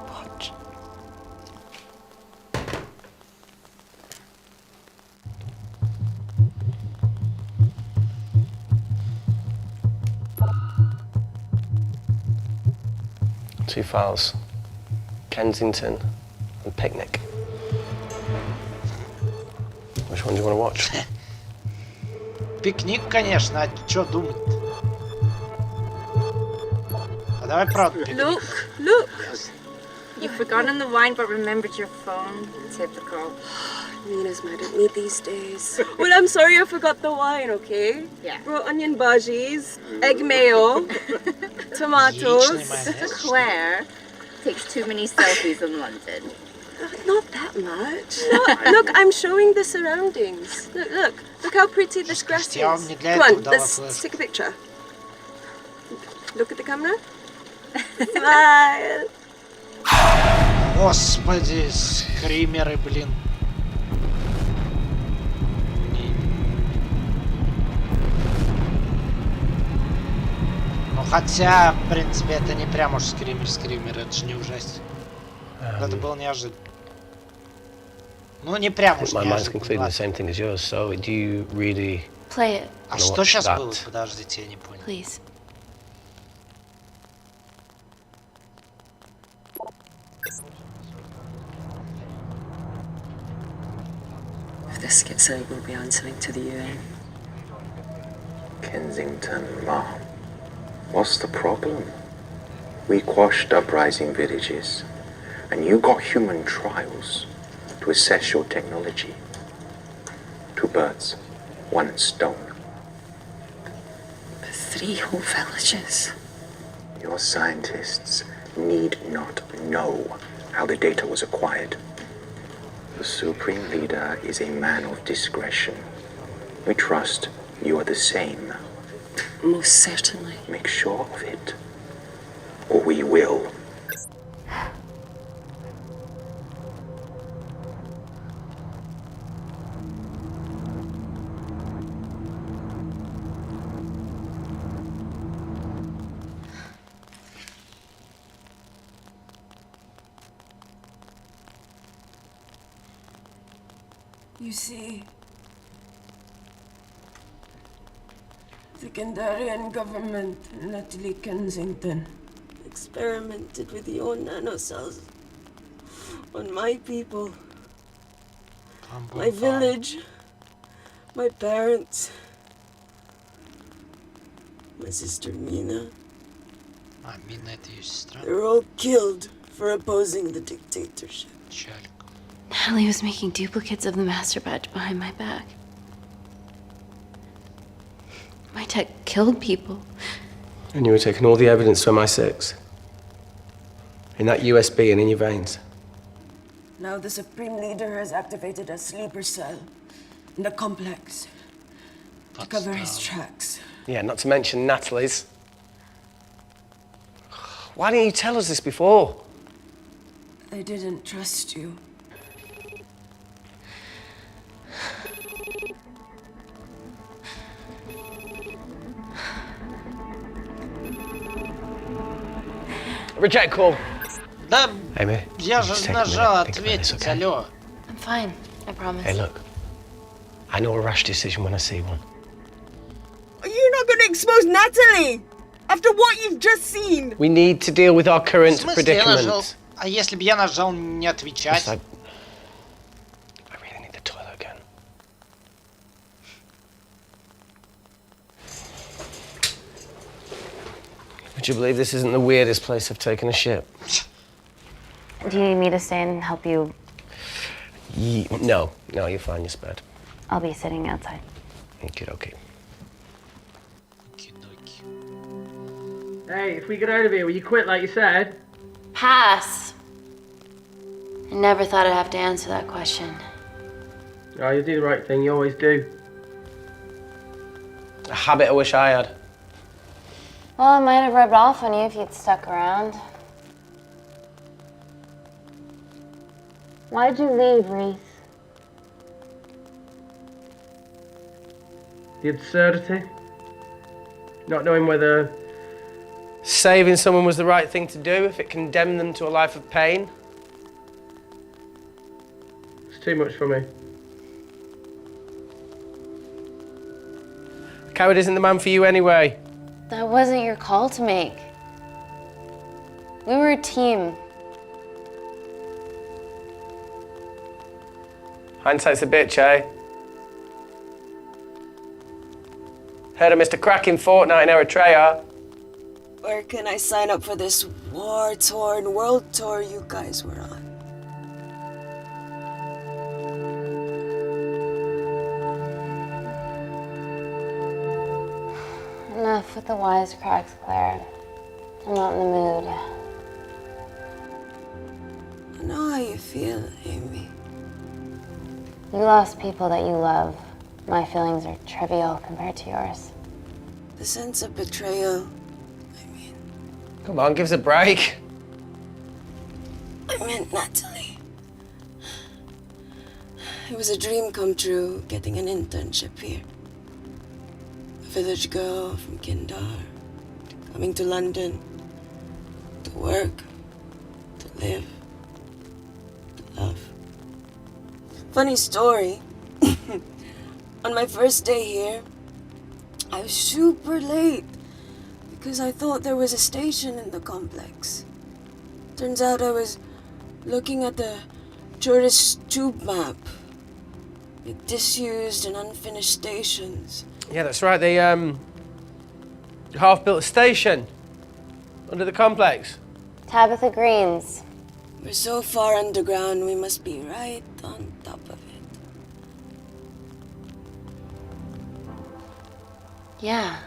Watch. Two files. Kensington and Picnic. Which one do you want to watch? Пикник, конечно, а чё думать? А давай правда пикник. Look! You've forgotten the wine but remembered your phone. Typical. Nina's mad at me these days. Well, I'm sorry I forgot the wine, okay? Yeah. Brought onion bhajis, egg mayo, tomatoes. Claire takes too many selfies in London. Not that much. Look, I'm showing the surroundings. Look how pretty this grass is. Come on, let's take a picture. Look at the camera. Smile. Господи, скримеры, блин. Ну хотя, в принципе, это не прям уж скример, это же не ужастик. Это было неожиданно. Ну не прям уж неожиданно. А что сейчас было? Подождите, я не понял. Please. If this gets out, we'll be answering to the UN. Kensington, Mom. What's the problem? We quashed uprising villages, and you got human trials to assess your technology. 2 birds, 1 stone. But 3 whole villages. Your scientists need not know how the data was acquired. The Supreme Leader is a man of discretion. We trust you are the same. Most certainly. Make sure of it, or we will. You see, the Kandarian government and Natalie Kensington Experimented with your nanocells on my people, my village, my parents, my sister Mina. They're all killed for opposing the dictatorship. Natalie was making duplicates of the master batch behind my back. My tech killed people. And you were taking all the evidence from MI6? In that USB and in your veins? Now the Supreme Leader has activated a sleeper cell in the complex to cover his tracks. Yeah, not to mention Natalie's. Why didn't you tell us this before? I didn't trust you. Reject call. Да, Amy, я же нажал ответить, алло. I'm fine, I promise. Hey, look. I know a rash decision when I see one. Are you not going to expose Natalie? After what you've just seen? We need to deal with our current В смысле, я нажал? predicament. А если бы я нажал не отвечать? Yes, I really need the toilet again. Would you believe this isn't the weirdest place I've taken a ship? Do you need me to stay and help you? No, you're fine, you're spared. I'll be sitting outside. Okay. Hey, if we get out of here, will you quit like you said? Pass. I never thought I'd have to answer that question. Oh, you do the right thing, you always do. A habit I wish I had. Well, it might have rubbed off on you if you'd stuck around. Why'd you leave, Reese? The absurdity. Not knowing whether... Saving someone was the right thing to do if it condemned them to a life of pain. It's too much for me. A coward isn't the man for you anyway. That wasn't your call to make. We were a team. Hindsight's a bitch, eh? Heard of Mr. Cracking Fortnite in Eritrea. Where can I sign up for this war-torn world tour you guys were on? Enough with the wisecracks, Claire. I'm not in the mood. No, feel, Amy. You lost people that you love. My feelings are trivial compared to yours. The sense of betrayal. Come on, give us a break. I meant Natalie. It was a dream come true, getting an internship here. A village girl from Kindar, coming to London, to work, to live, to love. Funny story. On my first day here, I was super late because I thought there was a station in the complex. Turns out I was looking at the tourist tube map with disused and unfinished stations. Yeah, that's right. They half-built a station under the complex. Tabitha Greens. We're so far underground, we must be right on top of it. Yeah.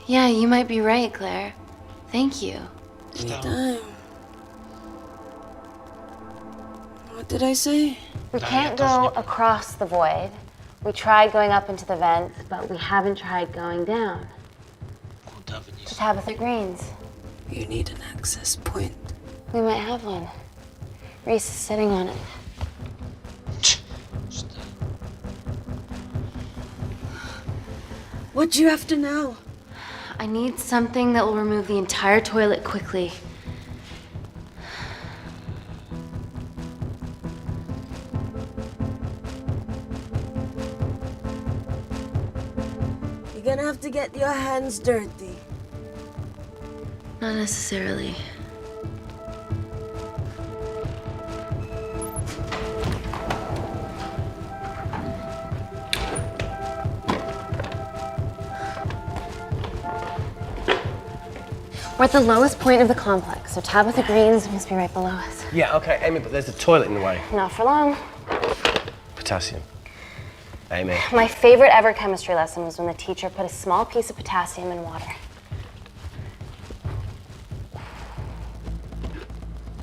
Yeah, you might be right, Claire. Thank you. Anytime. What did I say? We can't go across the void. We tried going up into the vents, but we haven't tried going down. To Tabitha Greens. You need an access point. We might have one. Reese is sitting on it. What do you have to know? I need something that will remove the entire toilet quickly. You're gonna have to get your hands dirty. Not necessarily. We're at the lowest point of the complex, so Tabitha Greens must be right below us. Yeah, okay, Amy, but there's a toilet in the way. Not for long. Potassium. Amy. My favorite ever chemistry lesson was when the teacher put a small piece of potassium in water.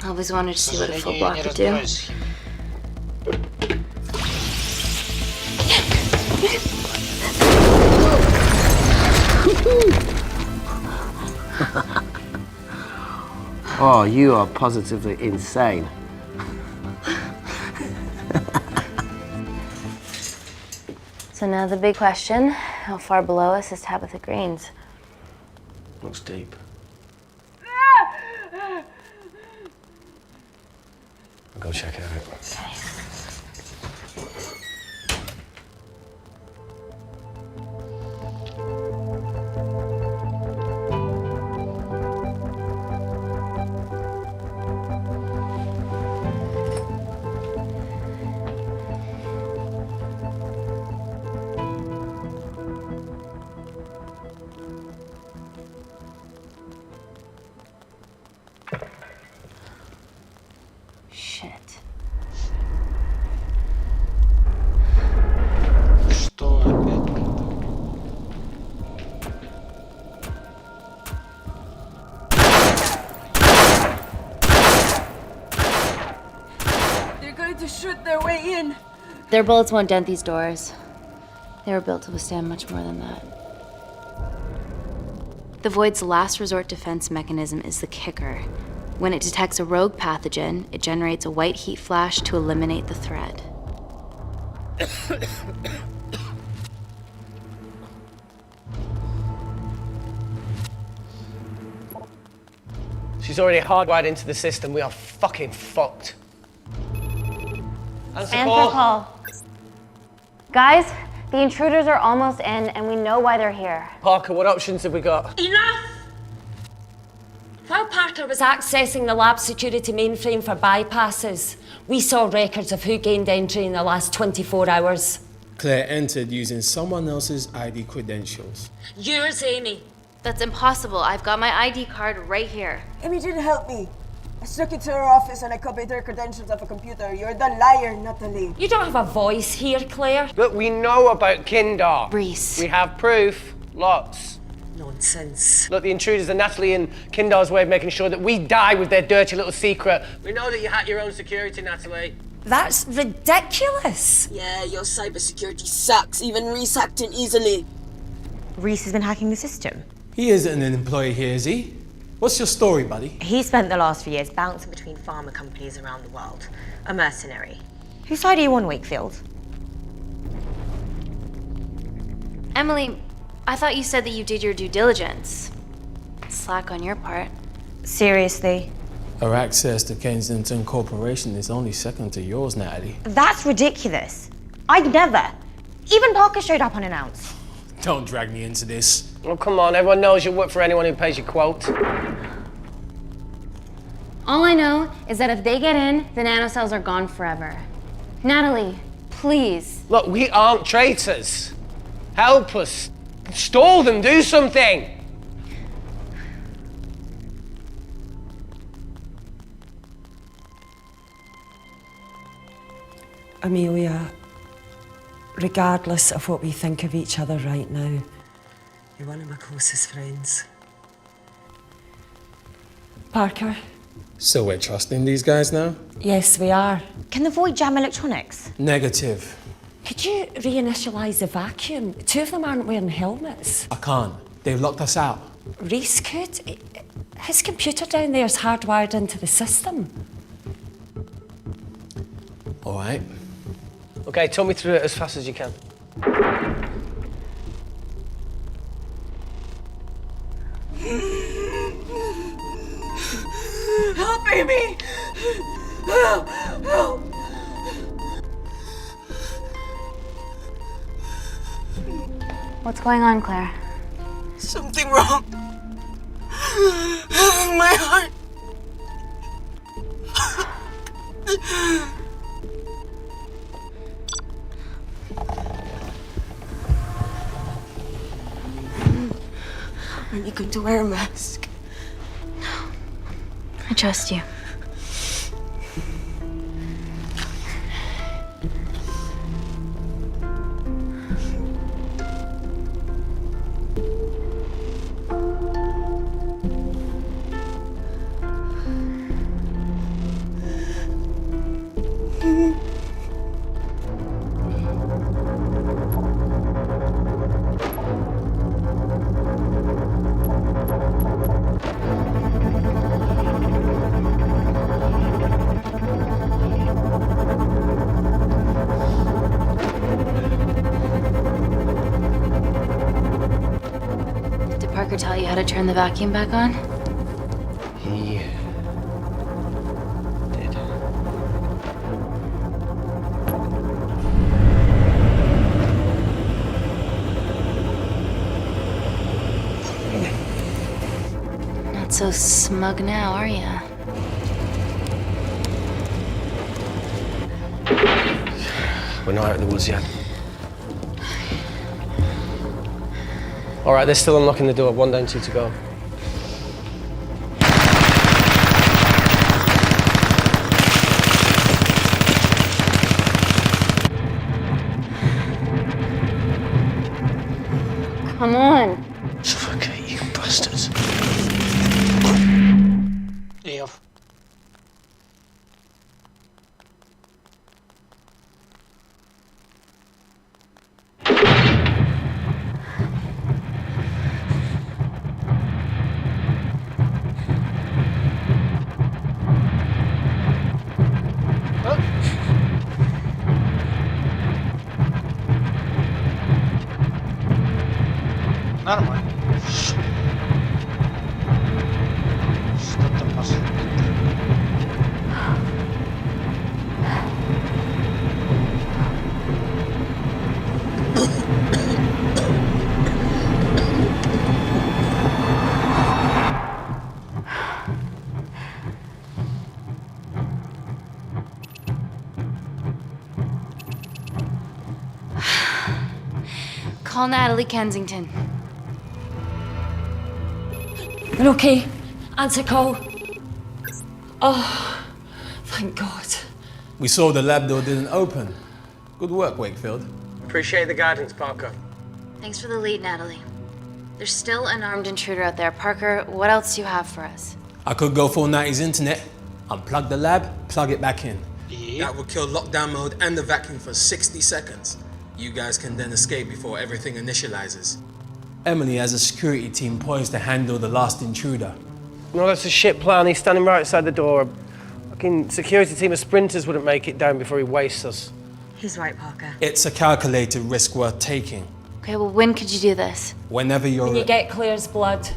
I always wanted to see what a full block would do. Oh, you are positively insane. So now the big question, how far below us is Tabitha Greens? Looks deep. I'll go check it out. Okay. Their bullets won't dent these doors. They were built to withstand much more than that. The Void's last resort defense mechanism is the kicker. When it detects a rogue pathogen, it generates a white heat flash to eliminate the threat. She's already hardwired into the system. We are fucking fucked. Answer call. Guys, the intruders are almost in, and we know why they're here. Parker, what options have we got? Enough! While Parker was accessing the lab security mainframe for bypasses, we saw records of who gained entry in the last 24 hours. Claire entered using someone else's ID credentials. Yours, Amy. That's impossible. I've got my ID card right here. Amy didn't help me. I stuck it to her office and I copied her credentials off a computer. You're the liar, Natalie. You don't have a voice here, Claire. Look, we know about Kindar. Reese. We have proof. Lots. Nonsense. Look, the intruders are Natalie and Kindar's way of making sure that we die with their dirty little secret. We know that you hack your own security, Natalie. That's ridiculous. Yeah, your cybersecurity sucks. Even Reese hacked it easily. Reese has been hacking the system. He isn't an employee here, is he? What's your story, buddy? He spent the last few years Bouncing between pharma companies around the world. A mercenary. Whose side are you on, Wakefield? Emily, I thought you said that you did your due diligence. Slack on your part. Seriously? Our access to Kensington Corporation is only second to yours, Natalie. That's ridiculous. I'd never. Even Parker showed up unannounced. Don't drag me into this. Oh, come on, everyone knows you work for anyone who pays your quote. All I know is that if they get in, the nanocells are gone forever. Natalie, please. Look, we aren't traitors. Help us. Stall them, do something. Amelia, regardless of what we think of each other right now, you're one of my closest friends. Parker? So we're trusting these guys now? Yes, we are. Can the Void jam electronics? Negative. Could you reinitialize the vacuum? Two of them aren't wearing helmets. I can't. They've locked us out. Reese could. His computer down there is hardwired into the system. All right. Okay, talk me through it as fast as you can. Help, Amy! Help! Help! What's going on, Claire? Something wrong. My heart. Are you going to wear a mask? I trust you. Tell you how to turn the vacuum back on? He did. Not so smug now, are ya? We're not out of the woods yet. All right, they're still unlocking the door. 1 down, 2 to go. Come on. Suffocate, you bastards. Eve. Нормально. Что-то последнее. Call Natalie Kensington. We're okay. Answer call. Oh, thank God. We saw the lab door didn't open. Good work, Wakefield. Appreciate the guidance, Parker. Thanks for the lead, Natalie. There's still an armed intruder out there. Parker, what else do you have for us? I could go full 90s internet, unplug the lab, plug it back in. That would kill lockdown mode and the vacuum for 60 seconds. You guys can then escape before everything initializes. Emily has a security team poised to handle the last intruder. No, that's a shit plan. He's standing right outside the door. A fucking security team of sprinters wouldn't make it down before he wastes us. He's right, Parker. It's a calculated risk worth taking. Okay, well, when could you do this? Whenever you're... When you get Claire's blood.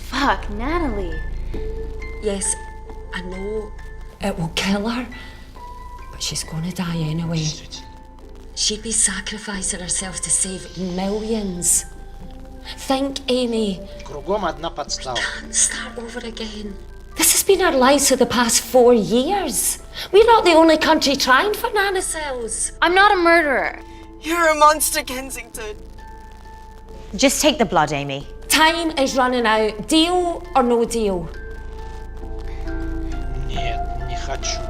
Fuck, Natalie. Yes, I know it will kill her, but she's gonna die anyway. She'd be sacrificing herself to save millions. Think, Amy. Кругом одна подстава. Can't start over again. This has been our lives for the past 4 years. We're not the only country trying for nanocells. I'm not a murderer. You're a monster, Kensington. Just take the blood, Amy. Time is running out. Deal or no deal? Нет, не хочу.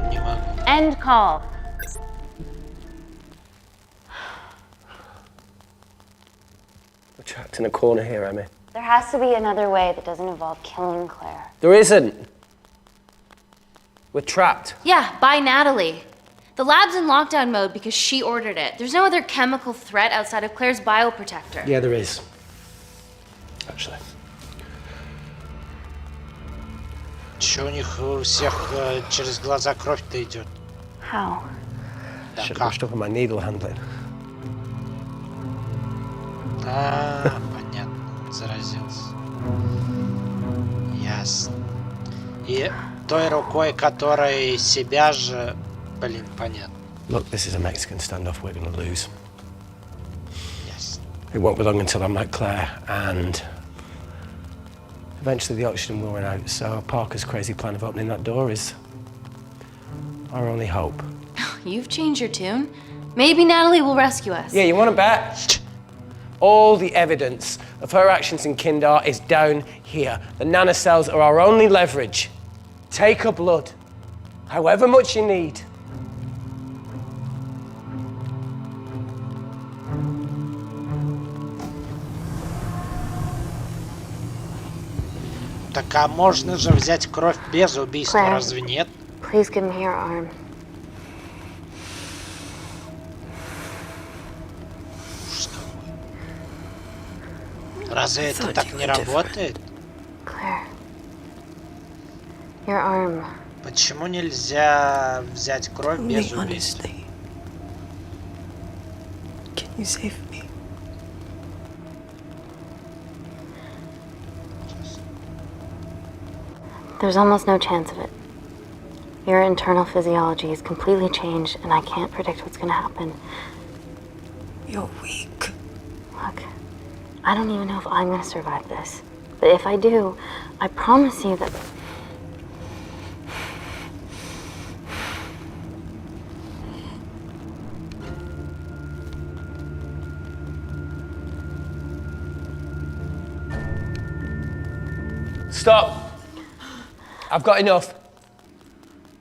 Не могу. End call. We're trapped in a corner here, Emmy. There has to be another way that doesn't involve killing Claire. There isn't. We're trapped. Yeah, by Natalie. The lab's in lockdown mode because she ordered it. There's no other chemical threat outside of Claire's bioprotector. Yeah, there is. Actually. Чё у них у всех через глаза кровь-то идет? How? Да, Should have как? brushed up on my needle handling. Понятно. Заразился. Ясно. И той рукой, которой себя же... Блин, понятно. Look, this is a Mexican standoff we're going to lose. Yes. It won't be long until I'm like Claire, and eventually the oxygen will run out, so Parker's crazy plan of opening that door is our only hope. You've changed your tune. Maybe Natalie will rescue us. Yeah, you want to bet? All the evidence of her actions in Kindar is down here. The nanocells are our only leverage. Take her blood, however much you need. Так а можно же взять кровь без убийства, Claire, разве нет? Please give me your arm. Разве это так не работает? Claire. Your arm. Почему нельзя взять кровь без убийства? Can you save me? There's almost no chance of it. Your internal physiology is completely changed, and I can't predict what's gonna happen. You're weak. Look, I don't even know if I'm gonna survive this. But if I do, I promise you that... Stop! I've got enough.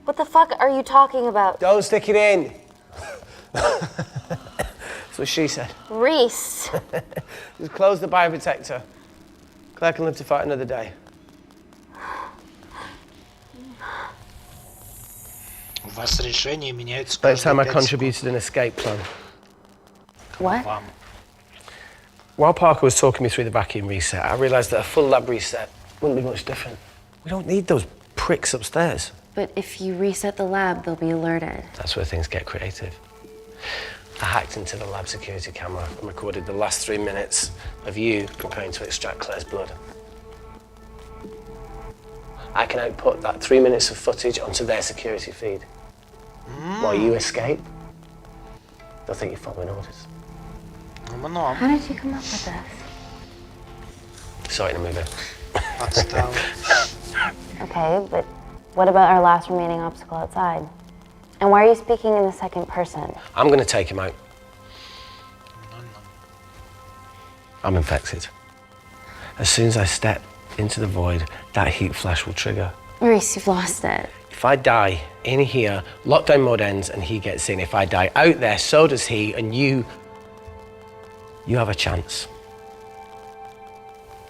What the fuck are you talking about? Don't stick it in. That's what she said. Reese. Just close the bioprotector. Claire can live to fight another day. У вас решения меняются By the time I каждые 5 секунд. contributed an escape plan. What? Вам. While Parker was talking me through the vacuum reset, I realised that a full lab reset wouldn't be much different. We don't need those pricks upstairs. But if you reset the lab, they'll be alerted. That's where things get creative. I hacked into the lab security camera and recorded the last 3 minutes of you preparing to extract Claire's blood. I can output that 3 minutes of footage onto their security feed. While you escape, they'll think you're following orders. Умно. How did you come up with this? Saw it in a movie. Подстава. Okay, but what about our last remaining obstacle outside? And why are you speaking in the second person? I'm going to take him out. I'm infected. As soon as I step into the void, that heat flash will trigger. Reese, you've lost it. You If I die in here, lockdown mode ends and he gets in. If I die out there, so does he, and you have a chance.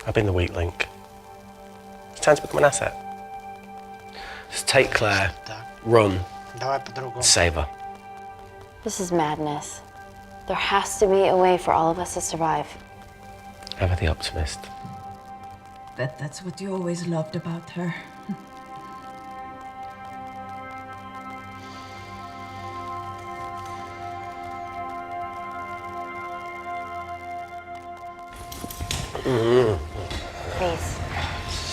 I've been the weak link. It's time to become an asset. Just take Claire, run, save her. This is madness. There has to be a way for all of us to survive. Ever the optimist. Bet that's what you always loved about her. Please.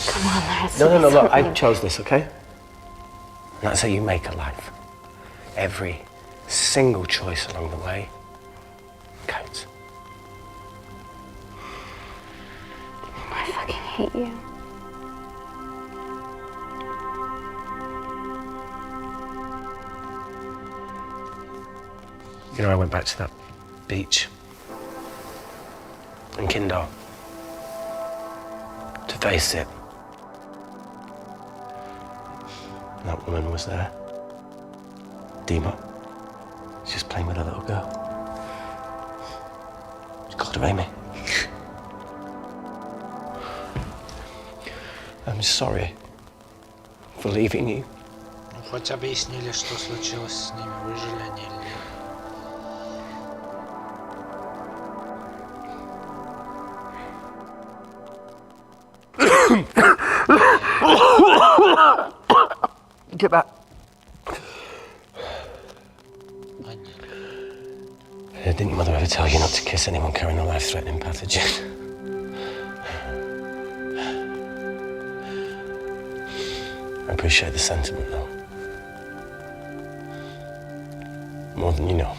Come on, there has to No, be look, I something. chose this, okay? And that's how you make a life. Every single choice along the way counts. I fucking hate you. You know, I went back to that beach in Kindar to face it. And that woman was there. Dima. She's just playing with a little girl. She's called her Amy. I'm sorry for leaving you. Ну, хоть объяснили, что случилось с ними, выжили они или нет. Get back. Didn't your mother ever tell you not to kiss anyone carrying a life-threatening pathogen? I appreciate the sentiment, though. More than you know.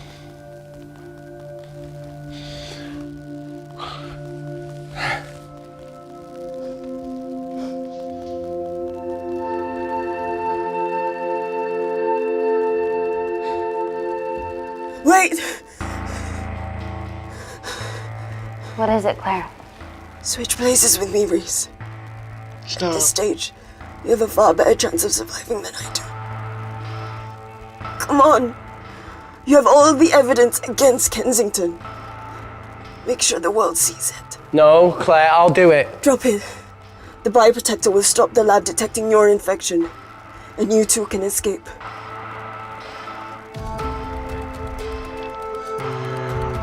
Wait! What is it, Claire? Switch places with me, Reese. Что? At this stage, you have a far better chance of surviving than I do. Come on! You have all the evidence against Kensington. Make sure the world sees it. No, Claire, I'll do it. Drop it. The bioprotector will stop the lab detecting your infection, and you two can escape.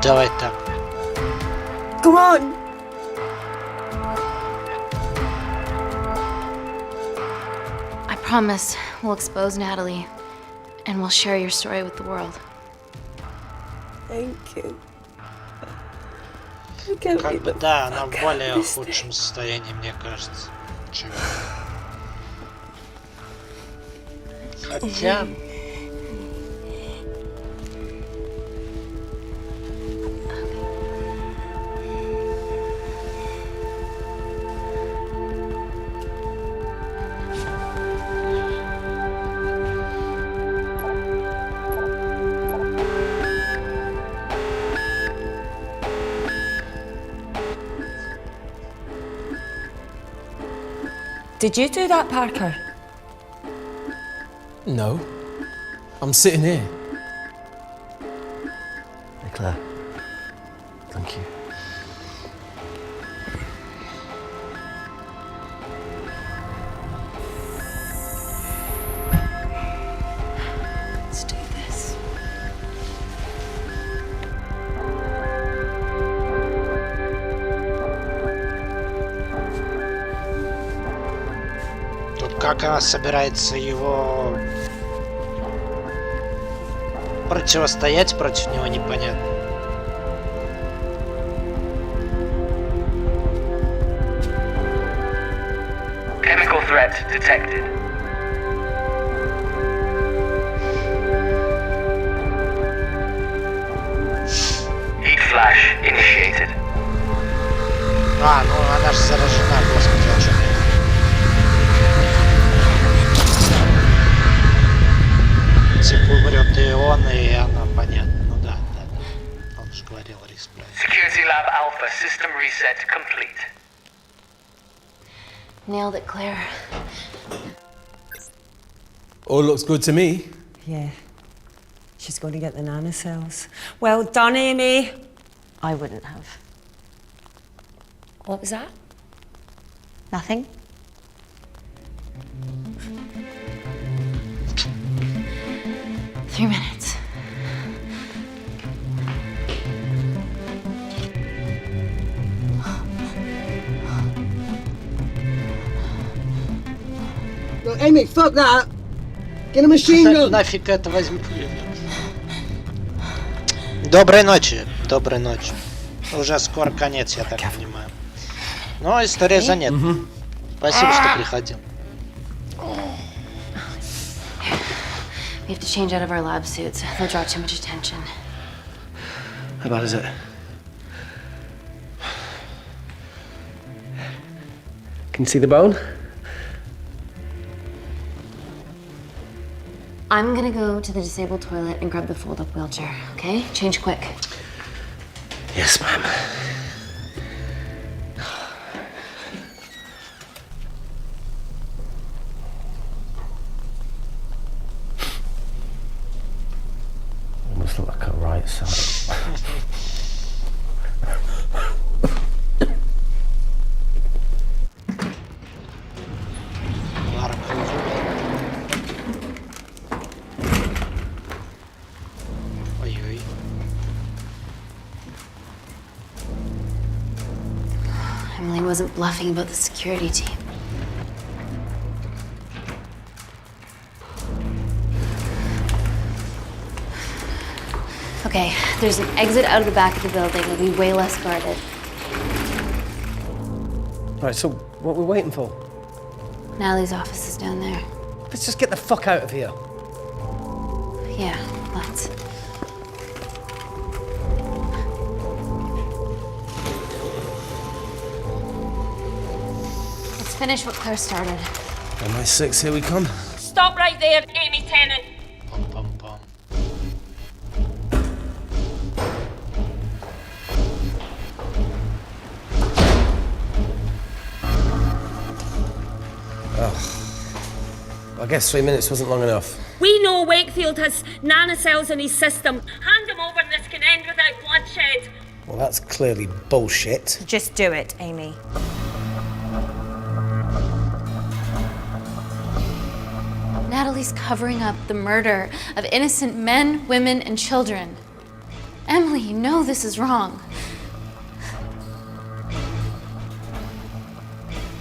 Давай так. Come on! I promise we'll expose Natalie, and we'll share your story with the world. Thank you. I can't Как бы believe да, она в I более missed худшем состоянии, мне кажется, чем... Хотя... Did you do that, Parker? No. I'm sitting here. Hey, Claire. Thank you. Let's do this. Тут как она собирается его противостоять против него, непонятно. Chemical threat detected. Heat flash initiated. А, ну она же заражена, господи, о чем я? Типа умрет и он, и она, понятно. Ну да. Он же говорил, риск, правильно. Security lab alpha system reset complete. Nailed it, Claire. All looks good to me. Yeah. She's going to get the nanocells. Well done, Amy. I wouldn't have. What was that? Nothing? Three minutes. No, Amy, fuck that! Get a machine gun! Нафиг это возьми. Доброй ночи, доброй ночи. Уже скоро конец, я так понимаю. Но история занята. Спасибо, что приходил. We have to change out of our lab suits. They'll draw too much attention. How bad is it? Can you see the bone? I'm gonna go to the disabled toilet and grab the fold-up wheelchair, okay? Change quick. Yes, ma'am. Almost look like a right side. Ой-ой. Emily wasn't bluffing about the security team. Okay, there's an exit out of the back of the building. It'll be way less guarded. Right, so what are we waiting for? Natalie's office is down there. Let's just get the fuck out of here. Yeah, let's. Let's finish what Claire started. MI6, here we come. Stop right there, Amy Tennant. I guess 3 minutes wasn't long enough. We know Wakefield has nanocells in his system. Hand him over and this can end without bloodshed. Well, that's clearly bullshit. Just do it, Amy. Natalie's covering up the murder of innocent men, women, and children. Emily, you know this is wrong.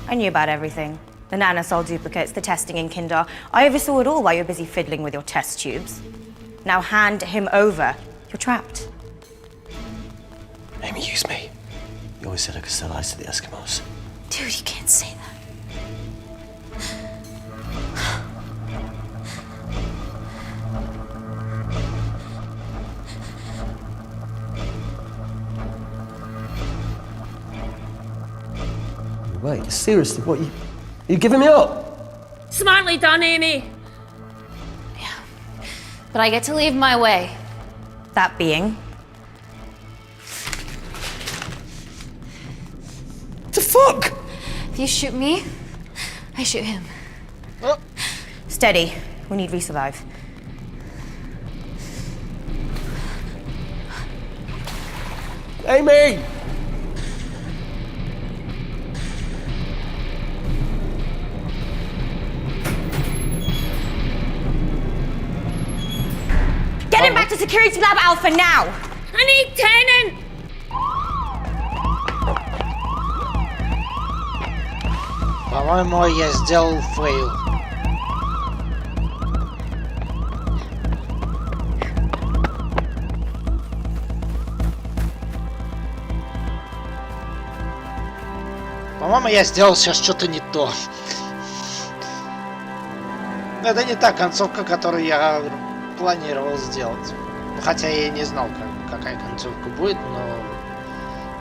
I knew about everything. The nanocell duplicates, the testing in Kindar. I oversaw it all while you're busy fiddling with your test tubes. Now hand him over. You're trapped. Amy, use me. You always said I could sell ice to the Eskimos. Dude, you can't say that. Wait, seriously, what, you giving me up? Smartly done, Amy. But I get to leave my way. That being? The fuck? If you shoot me, I shoot him. Steady. We need resurvive. Amy! Get him back to Security Lab Alpha now! I need Tennant! По-моему, я сделал фейл. По-моему, я сделал сейчас что-то не то. Это не та концовка, которую я планировал сделать. Хотя я и не знал, какая концовка будет, но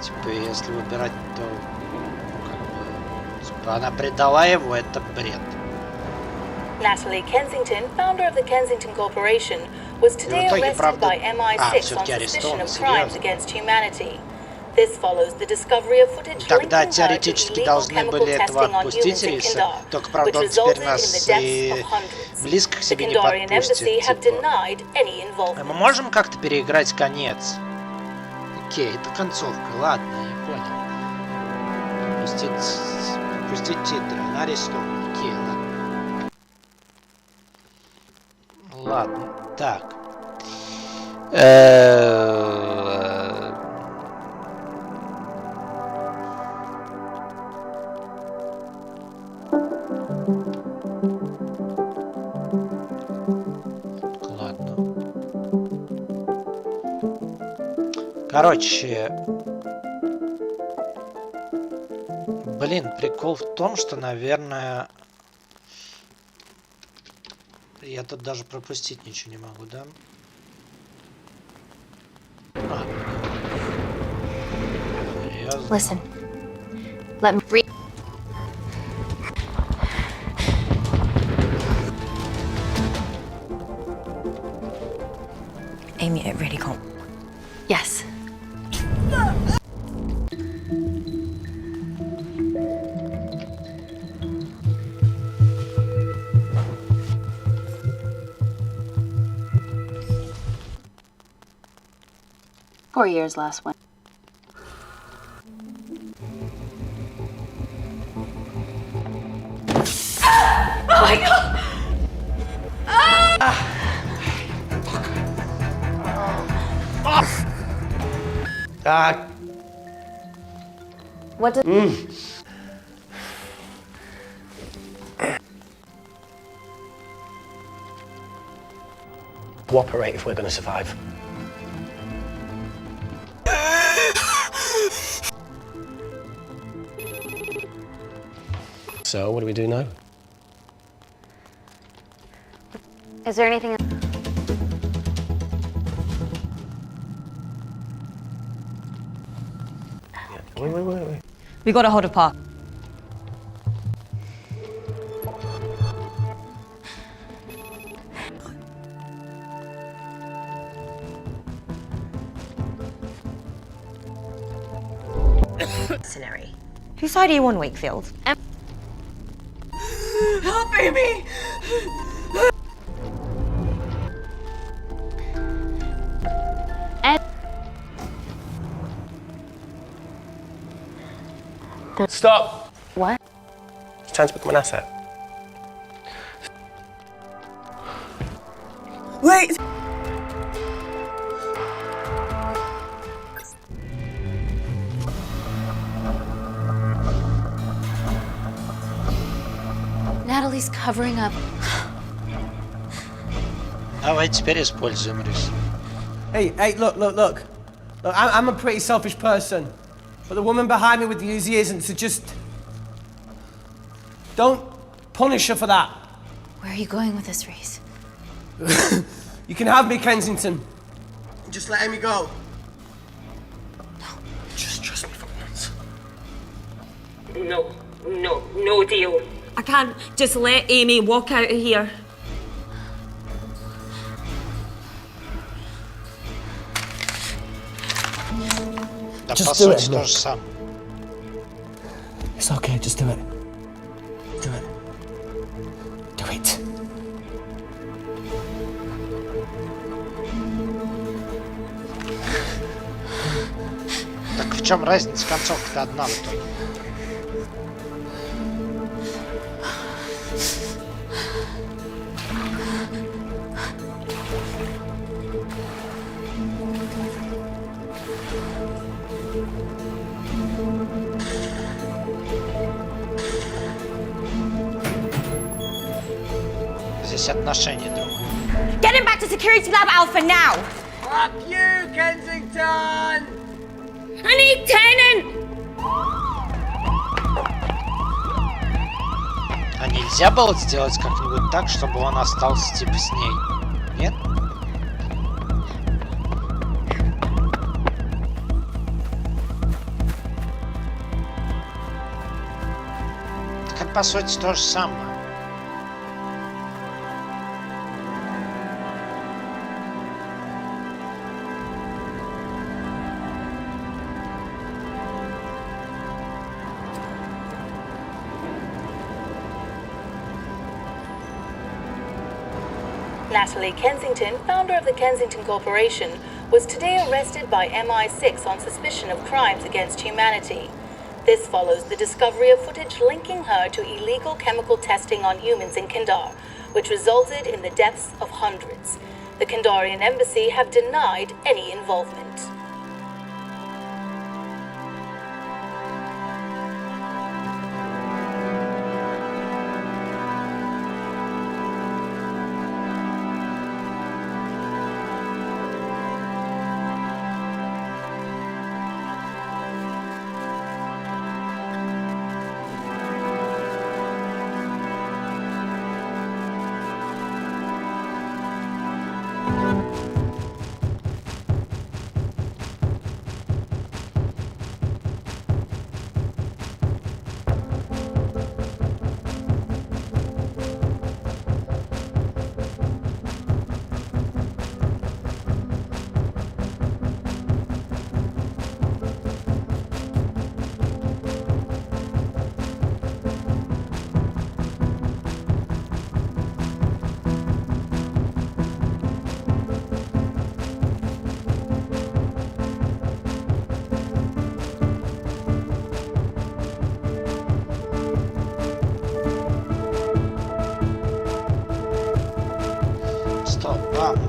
типа если выбирать, то как бы, типа, она предала его, это бред. Natalie Kensington, founder of the Kensington Corporation, was today arrested by MI6 on suspicion of crimes against humanity. This follows the discovery of footage Тогда linking her to теоретически illegal должны chemical были этого testing on отпустить humans in Риса. Kindar, Только, правда, which он теперь resulted in нас the deaths и of hundreds. близко к The себе не Kindarian подпустит. embassy have Типа. denied any involvement. Мы можем как-то переиграть конец? Окей, это концовка. Ладно, я понял. Пустить титры. Она арестована. Окей, ладно. Ладно, так. Ладно. Короче, блин, прикол в том, что, наверное, я тут даже пропустить ничего не могу, да? Listen. Let me read. Amy, it really can't. Yes. Four years last winter. Oh my god! What does... Cooperate if we're going to survive. So, what do we do now? Is there anything... Wait. We got a hold of Park. Mercenary. Whose side are you on, Wakefield? Help, baby! Stop! What? It's time to become an asset. Wait! Natalie's covering up. Давай теперь используем Рис. Hey, look. Look, I'm a pretty selfish person. But the woman behind me with the Uzi isn't, so just... don't punish her for that. Where are you going with this, Reese? You can have me, Kensington. Just let Amy go. Just trust me for once. No deal. I can't just let Amy walk out of here. Да, Just по do сути, it, то look. же самое. It's okay, just do it. Do it. Do it. Так в чем разница? Концовка-то одна в итоге. Здесь отношения друг. Get him back to Security Lab Alpha now! Fuck you, Kensington! I need tenant! А нельзя было сделать как-нибудь так, чтобы он остался типа с ней? Нет? Так это по сути то же самое. Natalie Kensington, founder of the Kensington Corporation, was today arrested by MI6 on suspicion of crimes against humanity. This follows the discovery of footage linking her to illegal chemical testing on humans in Kandar, which resulted in the deaths of hundreds. The Kandarian embassy have denied any involvement.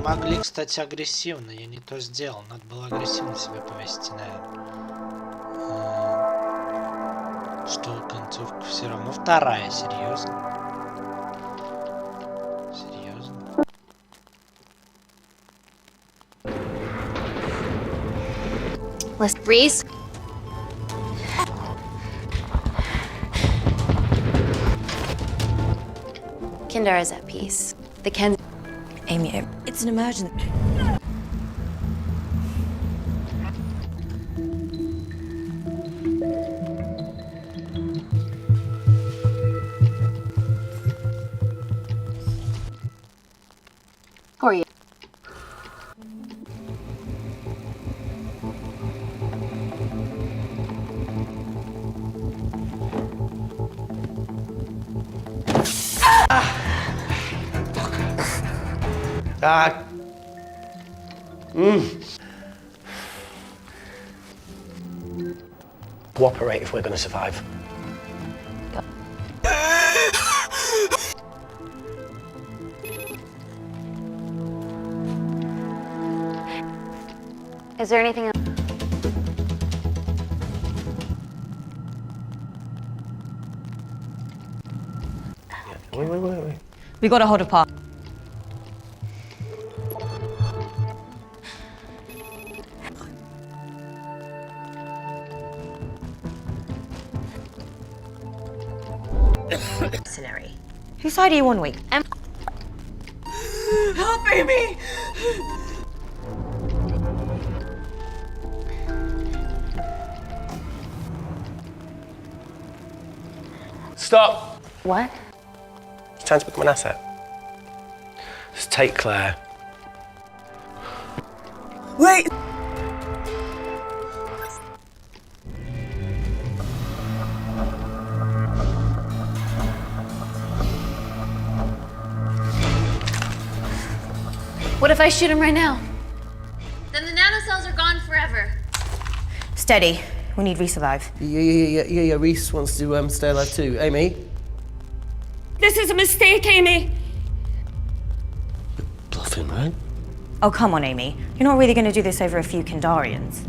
Могли, кстати, агрессивно. Я не то сделал. Надо было агрессивно себя повести, наверное. Что концовка все равно вторая, серьезно. Серьезно. Let's breeze. Kandar is at peace. The Amy, it's an emergency. For you. Cooperate if we're going to survive. Is there anything else? Wait. We got to hold apart. Scenario. Whose side are you on, Week? Help, Amy! Stop! What? It's time to become an asset. Just take Claire. Wait! What if I shoot him right now? Then the nanocells are gone forever. Steady. We need resurvive. Yeah, Reese wants to stay alive too. Amy? This is a mistake, Amy. Bluffing, right? Oh, come on, Amy. You're not really going to do this over a few Kandarians.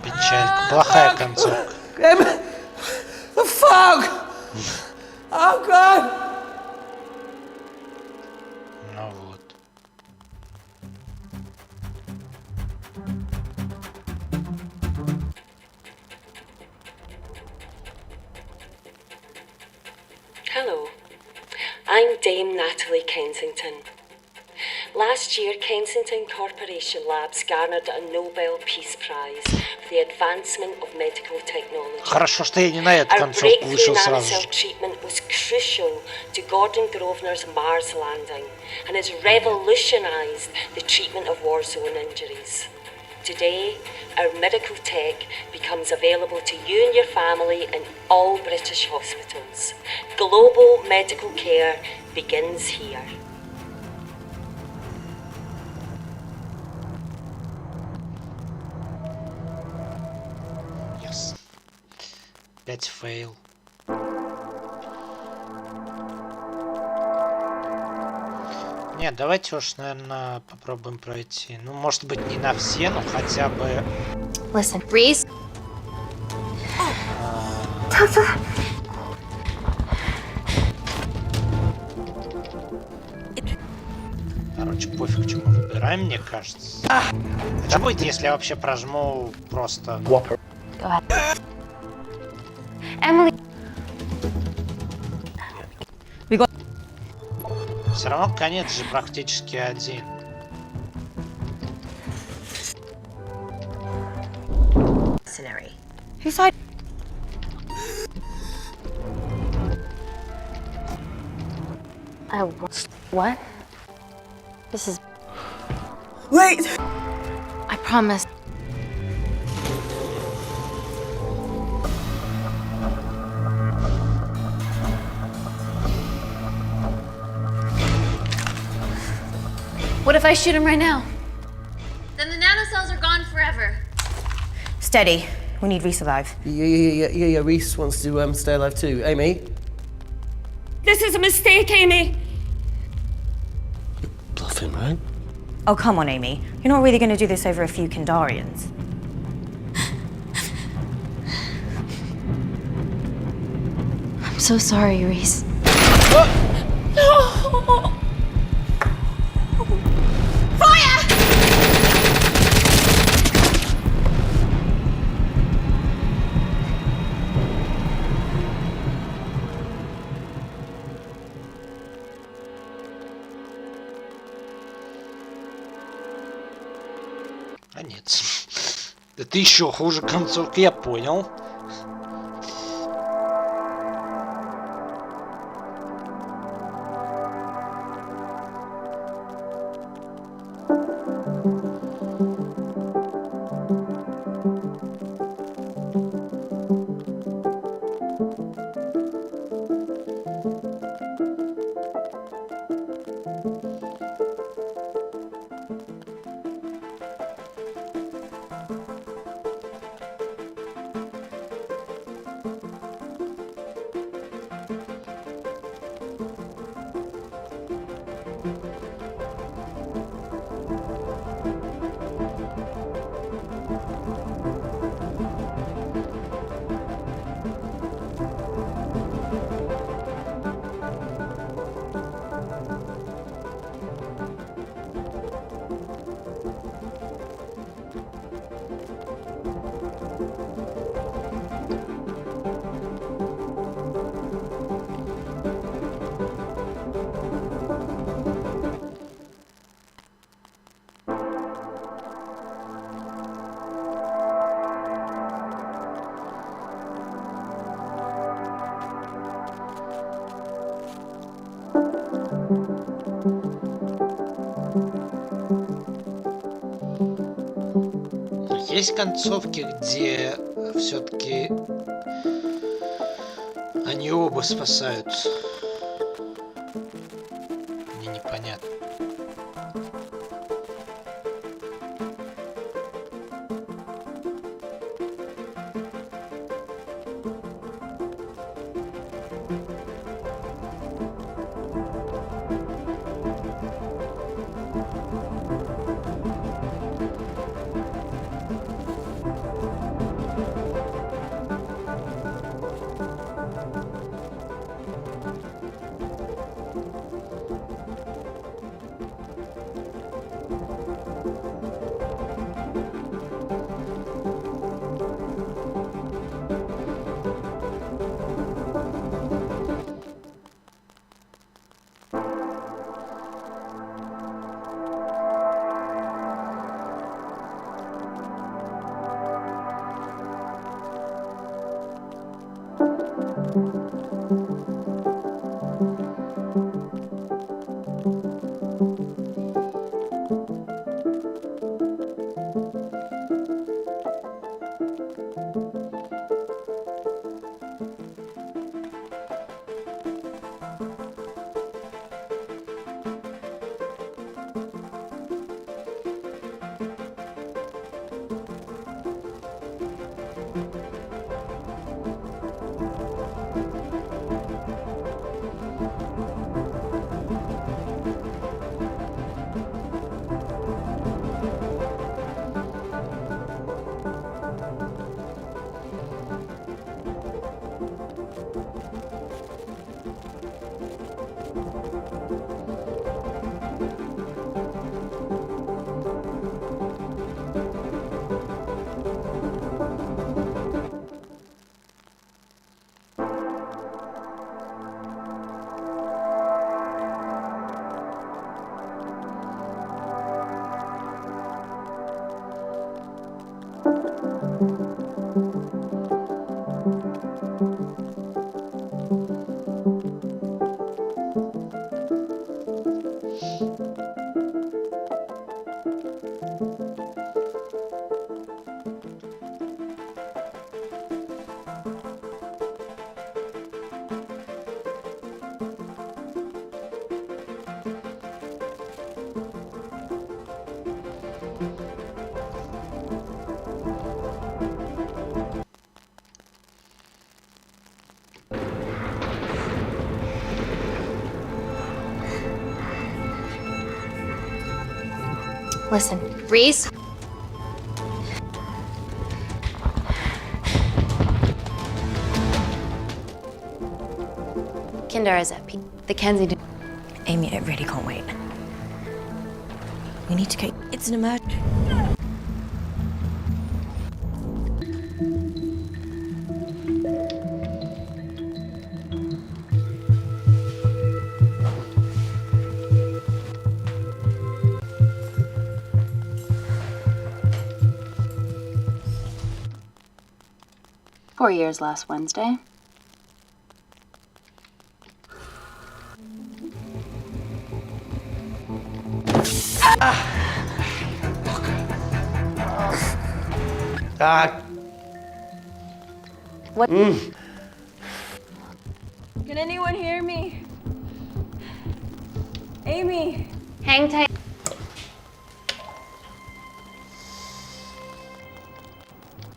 Печалька. Плохая концовка. The fuck? Oh god! Ну вот. Hello, I'm Dame Natalie Kensington. Last year, Kensington Corporation Labs garnered a Nobel Peace Prize for the advancement of medical technology. Хорошо, что я не на эту концовку вышел сразу же. Treatment was crucial to Gordon Grosvenor's Mars landing and has revolutionized the treatment of war zone injuries. Today, our medical tech becomes available to you and your family in all British hospitals. Global medical care begins here. Yes. Опять фейл. Нет, давайте уж, наверное, попробуем пройти. Ну, может быть, не на все, но хотя бы... Listen, Breeze. Короче, пофиг, что мы выбираем, мне кажется. Что будет, если я вообще прожму просто... Go ahead. Emily. Все равно конец же практически один. Whose side? What? This is... Wait! I promise. What if I shoot him right now? Then the nanocells are gone forever. Steady. We need Reese alive. Yeah. Reese wants to stay alive too. Amy? This is a mistake, Amy. Bluffing, right? Oh, come on, Amy. You're not really going to do this over a few Kandarians. I'm so sorry, Reese. No! Конец. Это еще хуже концовка, я понял. Есть концовки, где все-таки они оба спасаются. Мне непонятно. Listen, Reese. Kindar is at the Kensington. Amy, I really can't wait. We need to get. It's an emergency. "4 years last Wednesday." What? Can anyone hear me? Amy! Hang tight.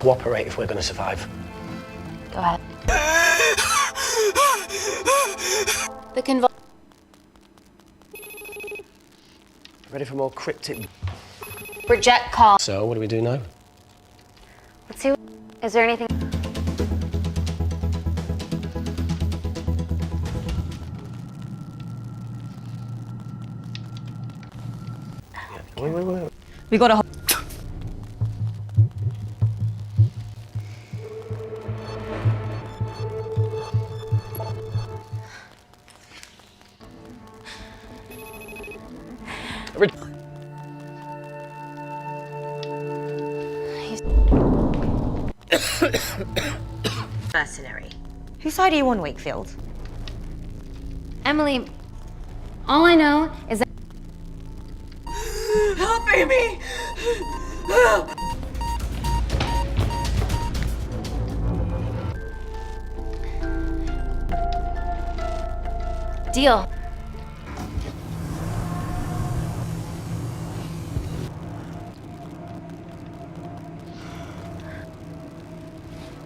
Cooperate if we're going to survive. Go ahead. The Ready for more cryptic... Reject call. So, what do we do now? Let's see. Is there anything? Wait. We got a. Mercenary. Whose side are you on, Wakefield? Emily, all I know is that. Help, Amy! Help! Deal.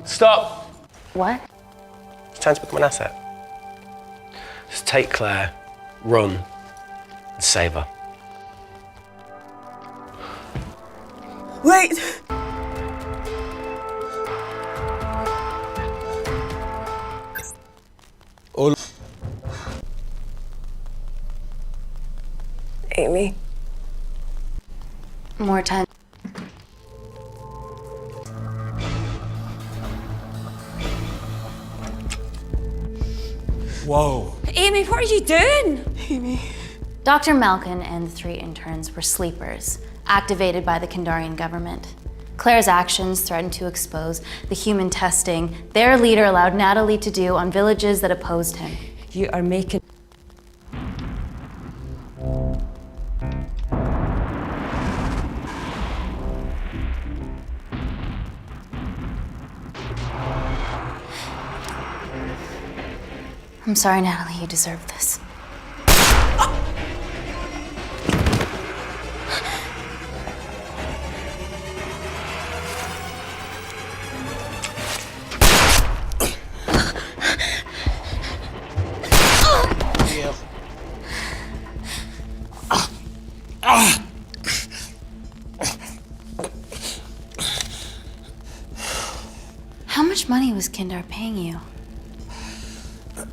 Stop! What? It's time to become an asset. Just take Claire, run, and save her. Wait! Amy. More time. Whoa. Amy, what are you doing? Amy. Dr. Malkin and the 3 interns were sleepers, activated by the Kandarian government. Claire's actions threatened to expose the human testing their leader allowed Natalie to do on villages that opposed him. You are making... I'm sorry, Natalie, you deserve this. How much money was Kindar paying you?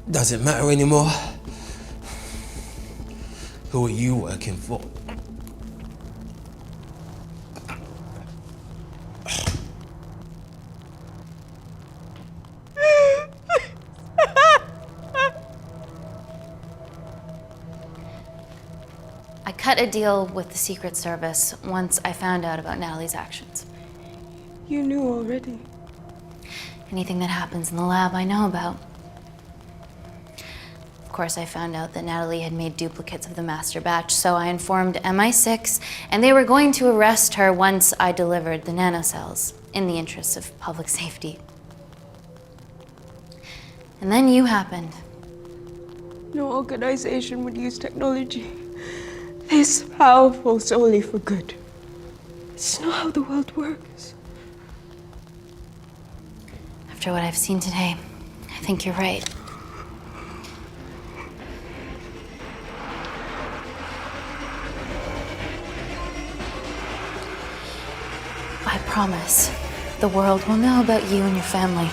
Doesn't matter anymore. Who are you working for? I cut a deal with the Secret Service once I found out about Natalie's actions. You knew already. Anything that happens in the lab, I know about. Of course, I found out that Natalie had made duplicates of the master batch, so I informed MI6, and they were going to arrest her once I delivered the nanocells, in the interests of public safety. And then you happened. No organization would use technology this powerful solely for good. It's not how the world works. After what I've seen today, I think you're right. I promise the world will know about you and your family.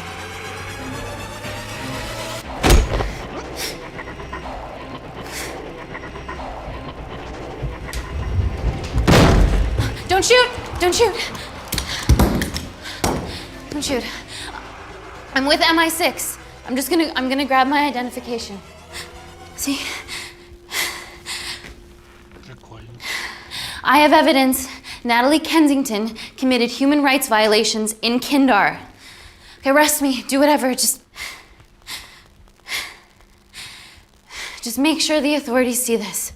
Don't shoot! Don't shoot! Don't shoot. I'm with MI6. I'm gonna grab my identification. See? I have evidence Natalie Kensington committed human rights violations in Kindar. Arrest me, do whatever, just make sure the authorities see this.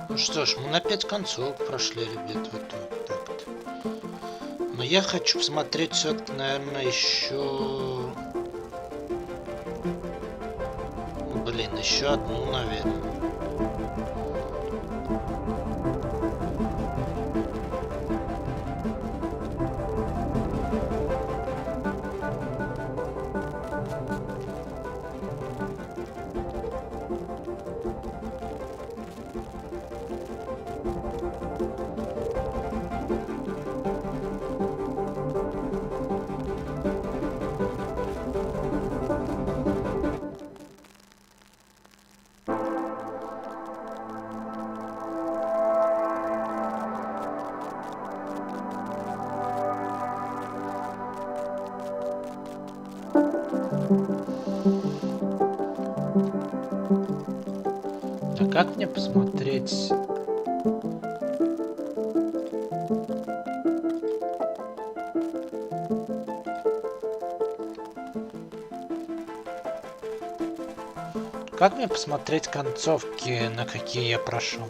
Ну что ж, мы на 5 концов прошли, ребят, вот так. Но я хочу посмотреть все-таки, наверное, еще... Блин, еще одну, наверное. Как мне посмотреть? Как мне посмотреть концовки, на какие я прошу?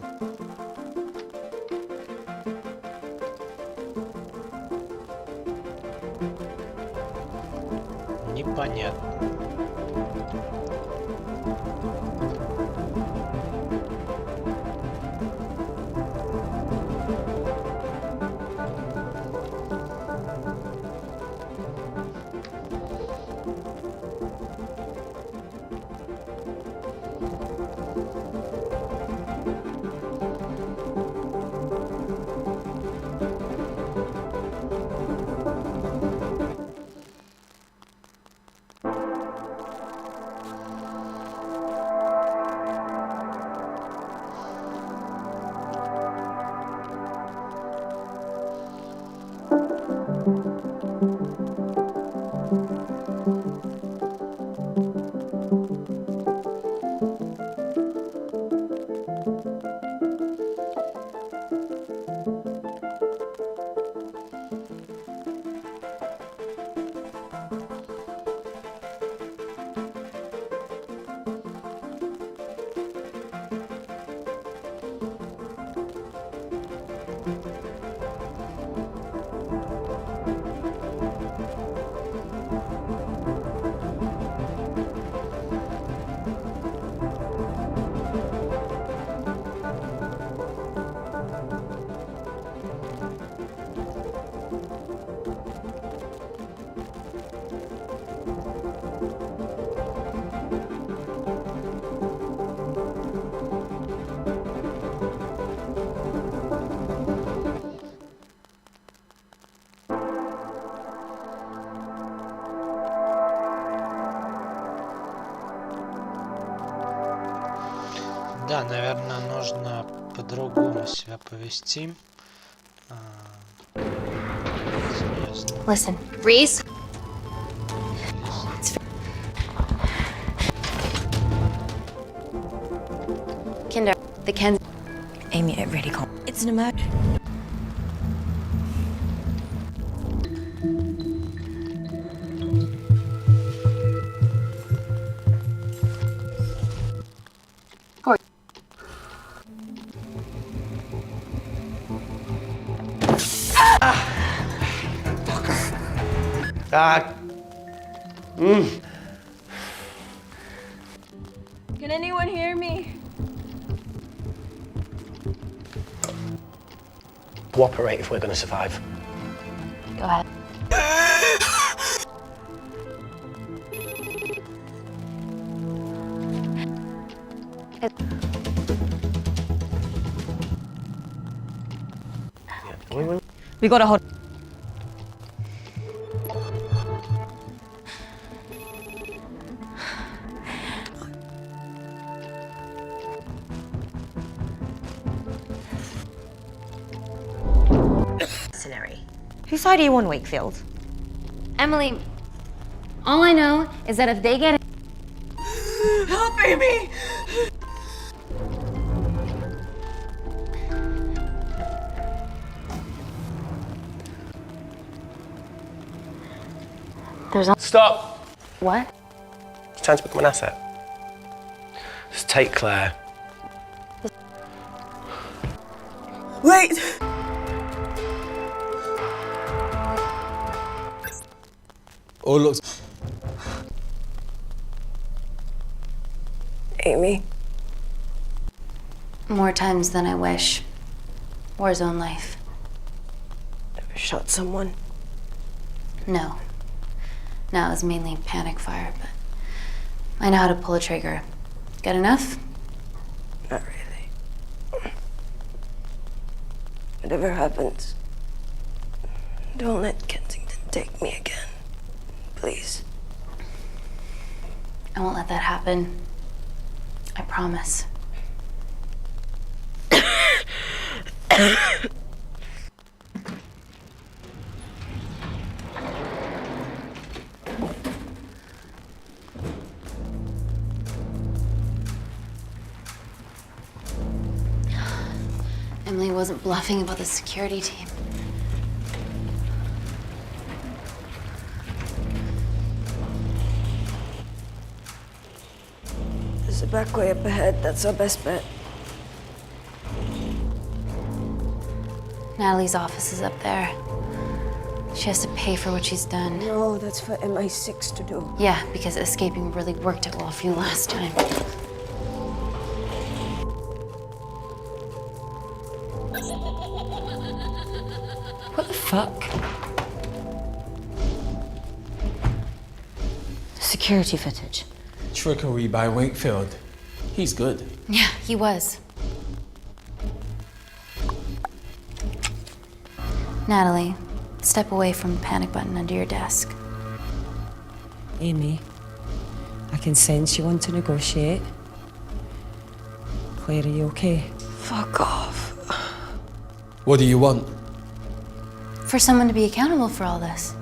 Непонятно. Да, наверное, нужно по-другому себя повести. Listen, Reese. Kinder, the Ken. Amy, it really can't. It's an emergency. Can anyone hear me? Cooperate if we're going to survive. Go ahead. We gotta hold. Whose side are you on, Wakefield? Emily, all I know is that if they get Help, Amy! Stop! What? It's time to become an asset. Just take Claire. Wait! All looks... Amy. More times than I wish. War zone life. Ever shot someone? No. No, it was mainly panic fire, but I know how to pull a trigger. Good enough? Not really. Whatever happens, don't let Kensington take me again. Please. I won't let that happen. I promise. wasn't bluffing about the security team. There's a back way up ahead. That's our best bet. Natalie's office is up there. She has to pay for what she's done. No, that's for MI6 to do. Yeah, because escaping really worked out well for you last time. What the fuck? Security footage. Trickery by Wakefield. He's good. Yeah, he was. Natalie, step away from the panic button under your desk. Amy, I can sense you want to negotiate. Claire, are you okay? Fuck off. What do you want? For someone to be accountable for all this.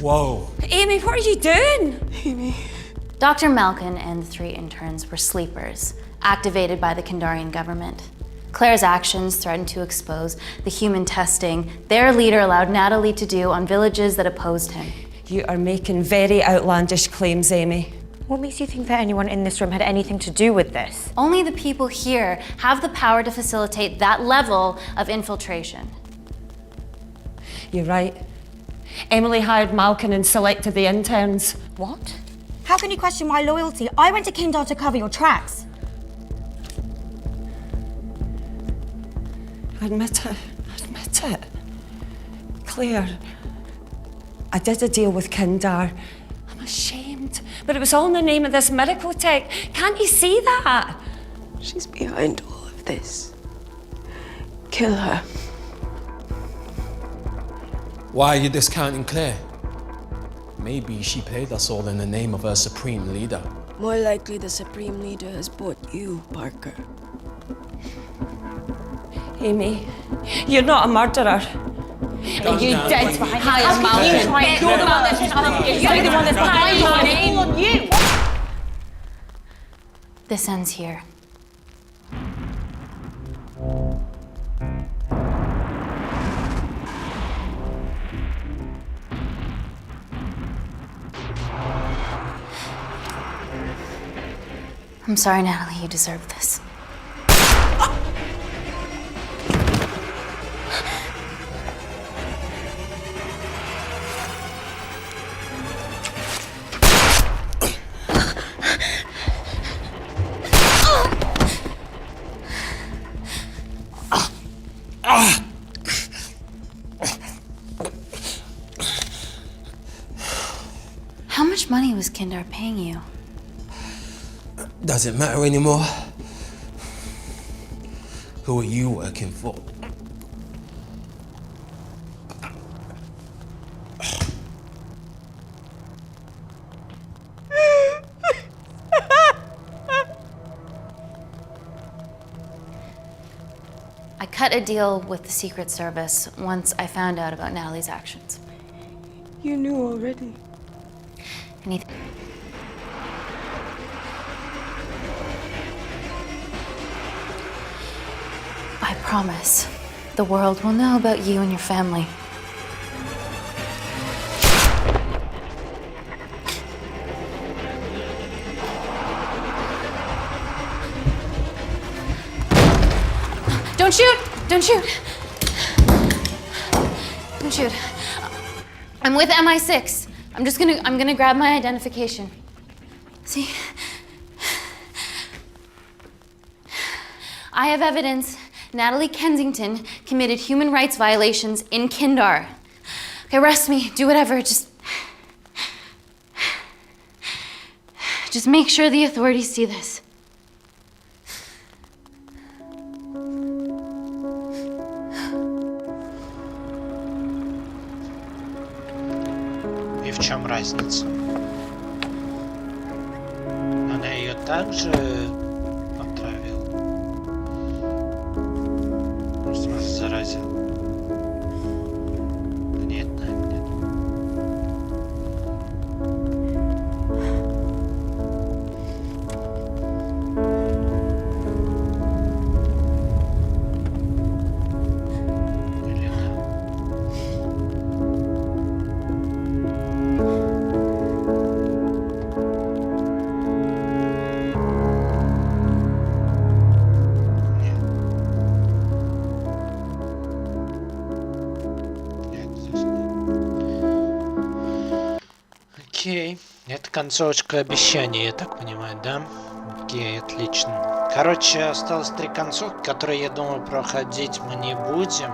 Whoa. Amy, what are you doing? Amy. Dr. Malkin and the 3 interns were sleepers, activated by the Kindarian government. Claire's actions threatened to expose the human testing their leader allowed Natalie to do on villages that opposed him. You are making very outlandish claims, Amy. What makes you think that anyone in this room had anything to do with this? Only the people here have the power to facilitate that level of infiltration. You're right. Emily hired Malkin and selected the interns. What? How can you question my loyalty? I went to Kindar to cover your tracks. Admit it. Admit it. Claire, I did a deal with Kindar. I'm ashamed, but it was all in the name of this miracle tech. Can't you see that? She's behind all of this. Kill her. Why are you discounting Claire? Maybe she played us all in the name of her supreme leader. More likely the Supreme Leader has bought you, Parker. Amy, you're not a murderer. And you did hire Malkin. You're the one that's planning my name on you. This ends here. I'm sorry, Natalie, you deserve this. How much money was Kindar paying you? Does it matter anymore? Who are you working for? I cut a deal with the Secret Service once I found out about Natalie's actions. You knew already. Anything. I promise, the world will know about you and your family. Don't shoot! Don't shoot! Don't shoot. I'm with MI6. I'm gonna grab my identification. See? I have evidence Natalie Kensington committed human rights violations in Kindar. Okay, arrest me, do whatever, just make sure the authorities see this. И в чем разница? Она ее также отравил. Ну, в смысле, заразил. Нет, нет. Это концовочка обещания, я так понимаю, да? Окей, отлично. Короче, осталось 3 концовки, которые, я думаю, проходить мы не будем.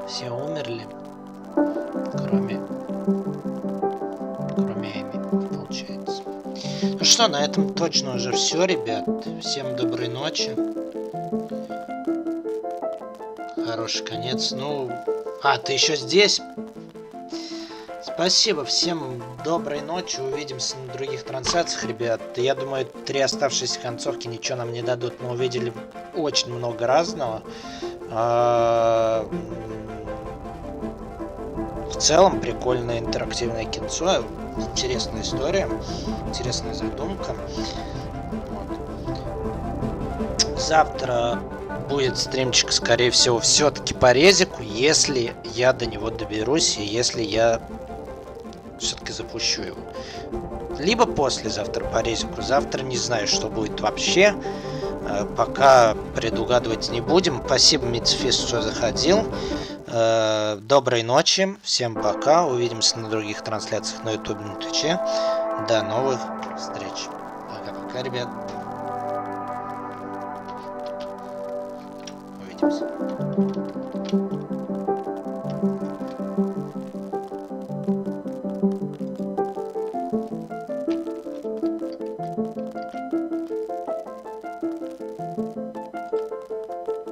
Все умерли. Кроме Эми, получается. Ну что, на этом точно уже все, ребят. Всем доброй ночи. Хороший конец. Ну... А, ты еще здесь? Спасибо, всем доброй ночи, увидимся на других трансляциях, ребят. Я думаю, 3 оставшиеся концовки ничего нам не дадут. Мы увидели очень много разного. В целом, прикольное интерактивное кинцо. Интересная история, интересная задумка. Вот. Завтра будет стримчик, скорее всего, все-таки по резику, если я до него доберусь и если я все-таки запущу его. Либо послезавтра по резику. Завтра не знаю, что будет вообще. Пока предугадывать не будем. Спасибо, Мицефис, что заходил. Доброй ночи. Всем пока. Увидимся на других трансляциях на YouTube, на Twitch. До новых встреч. Пока-пока, ребят. Увидимся.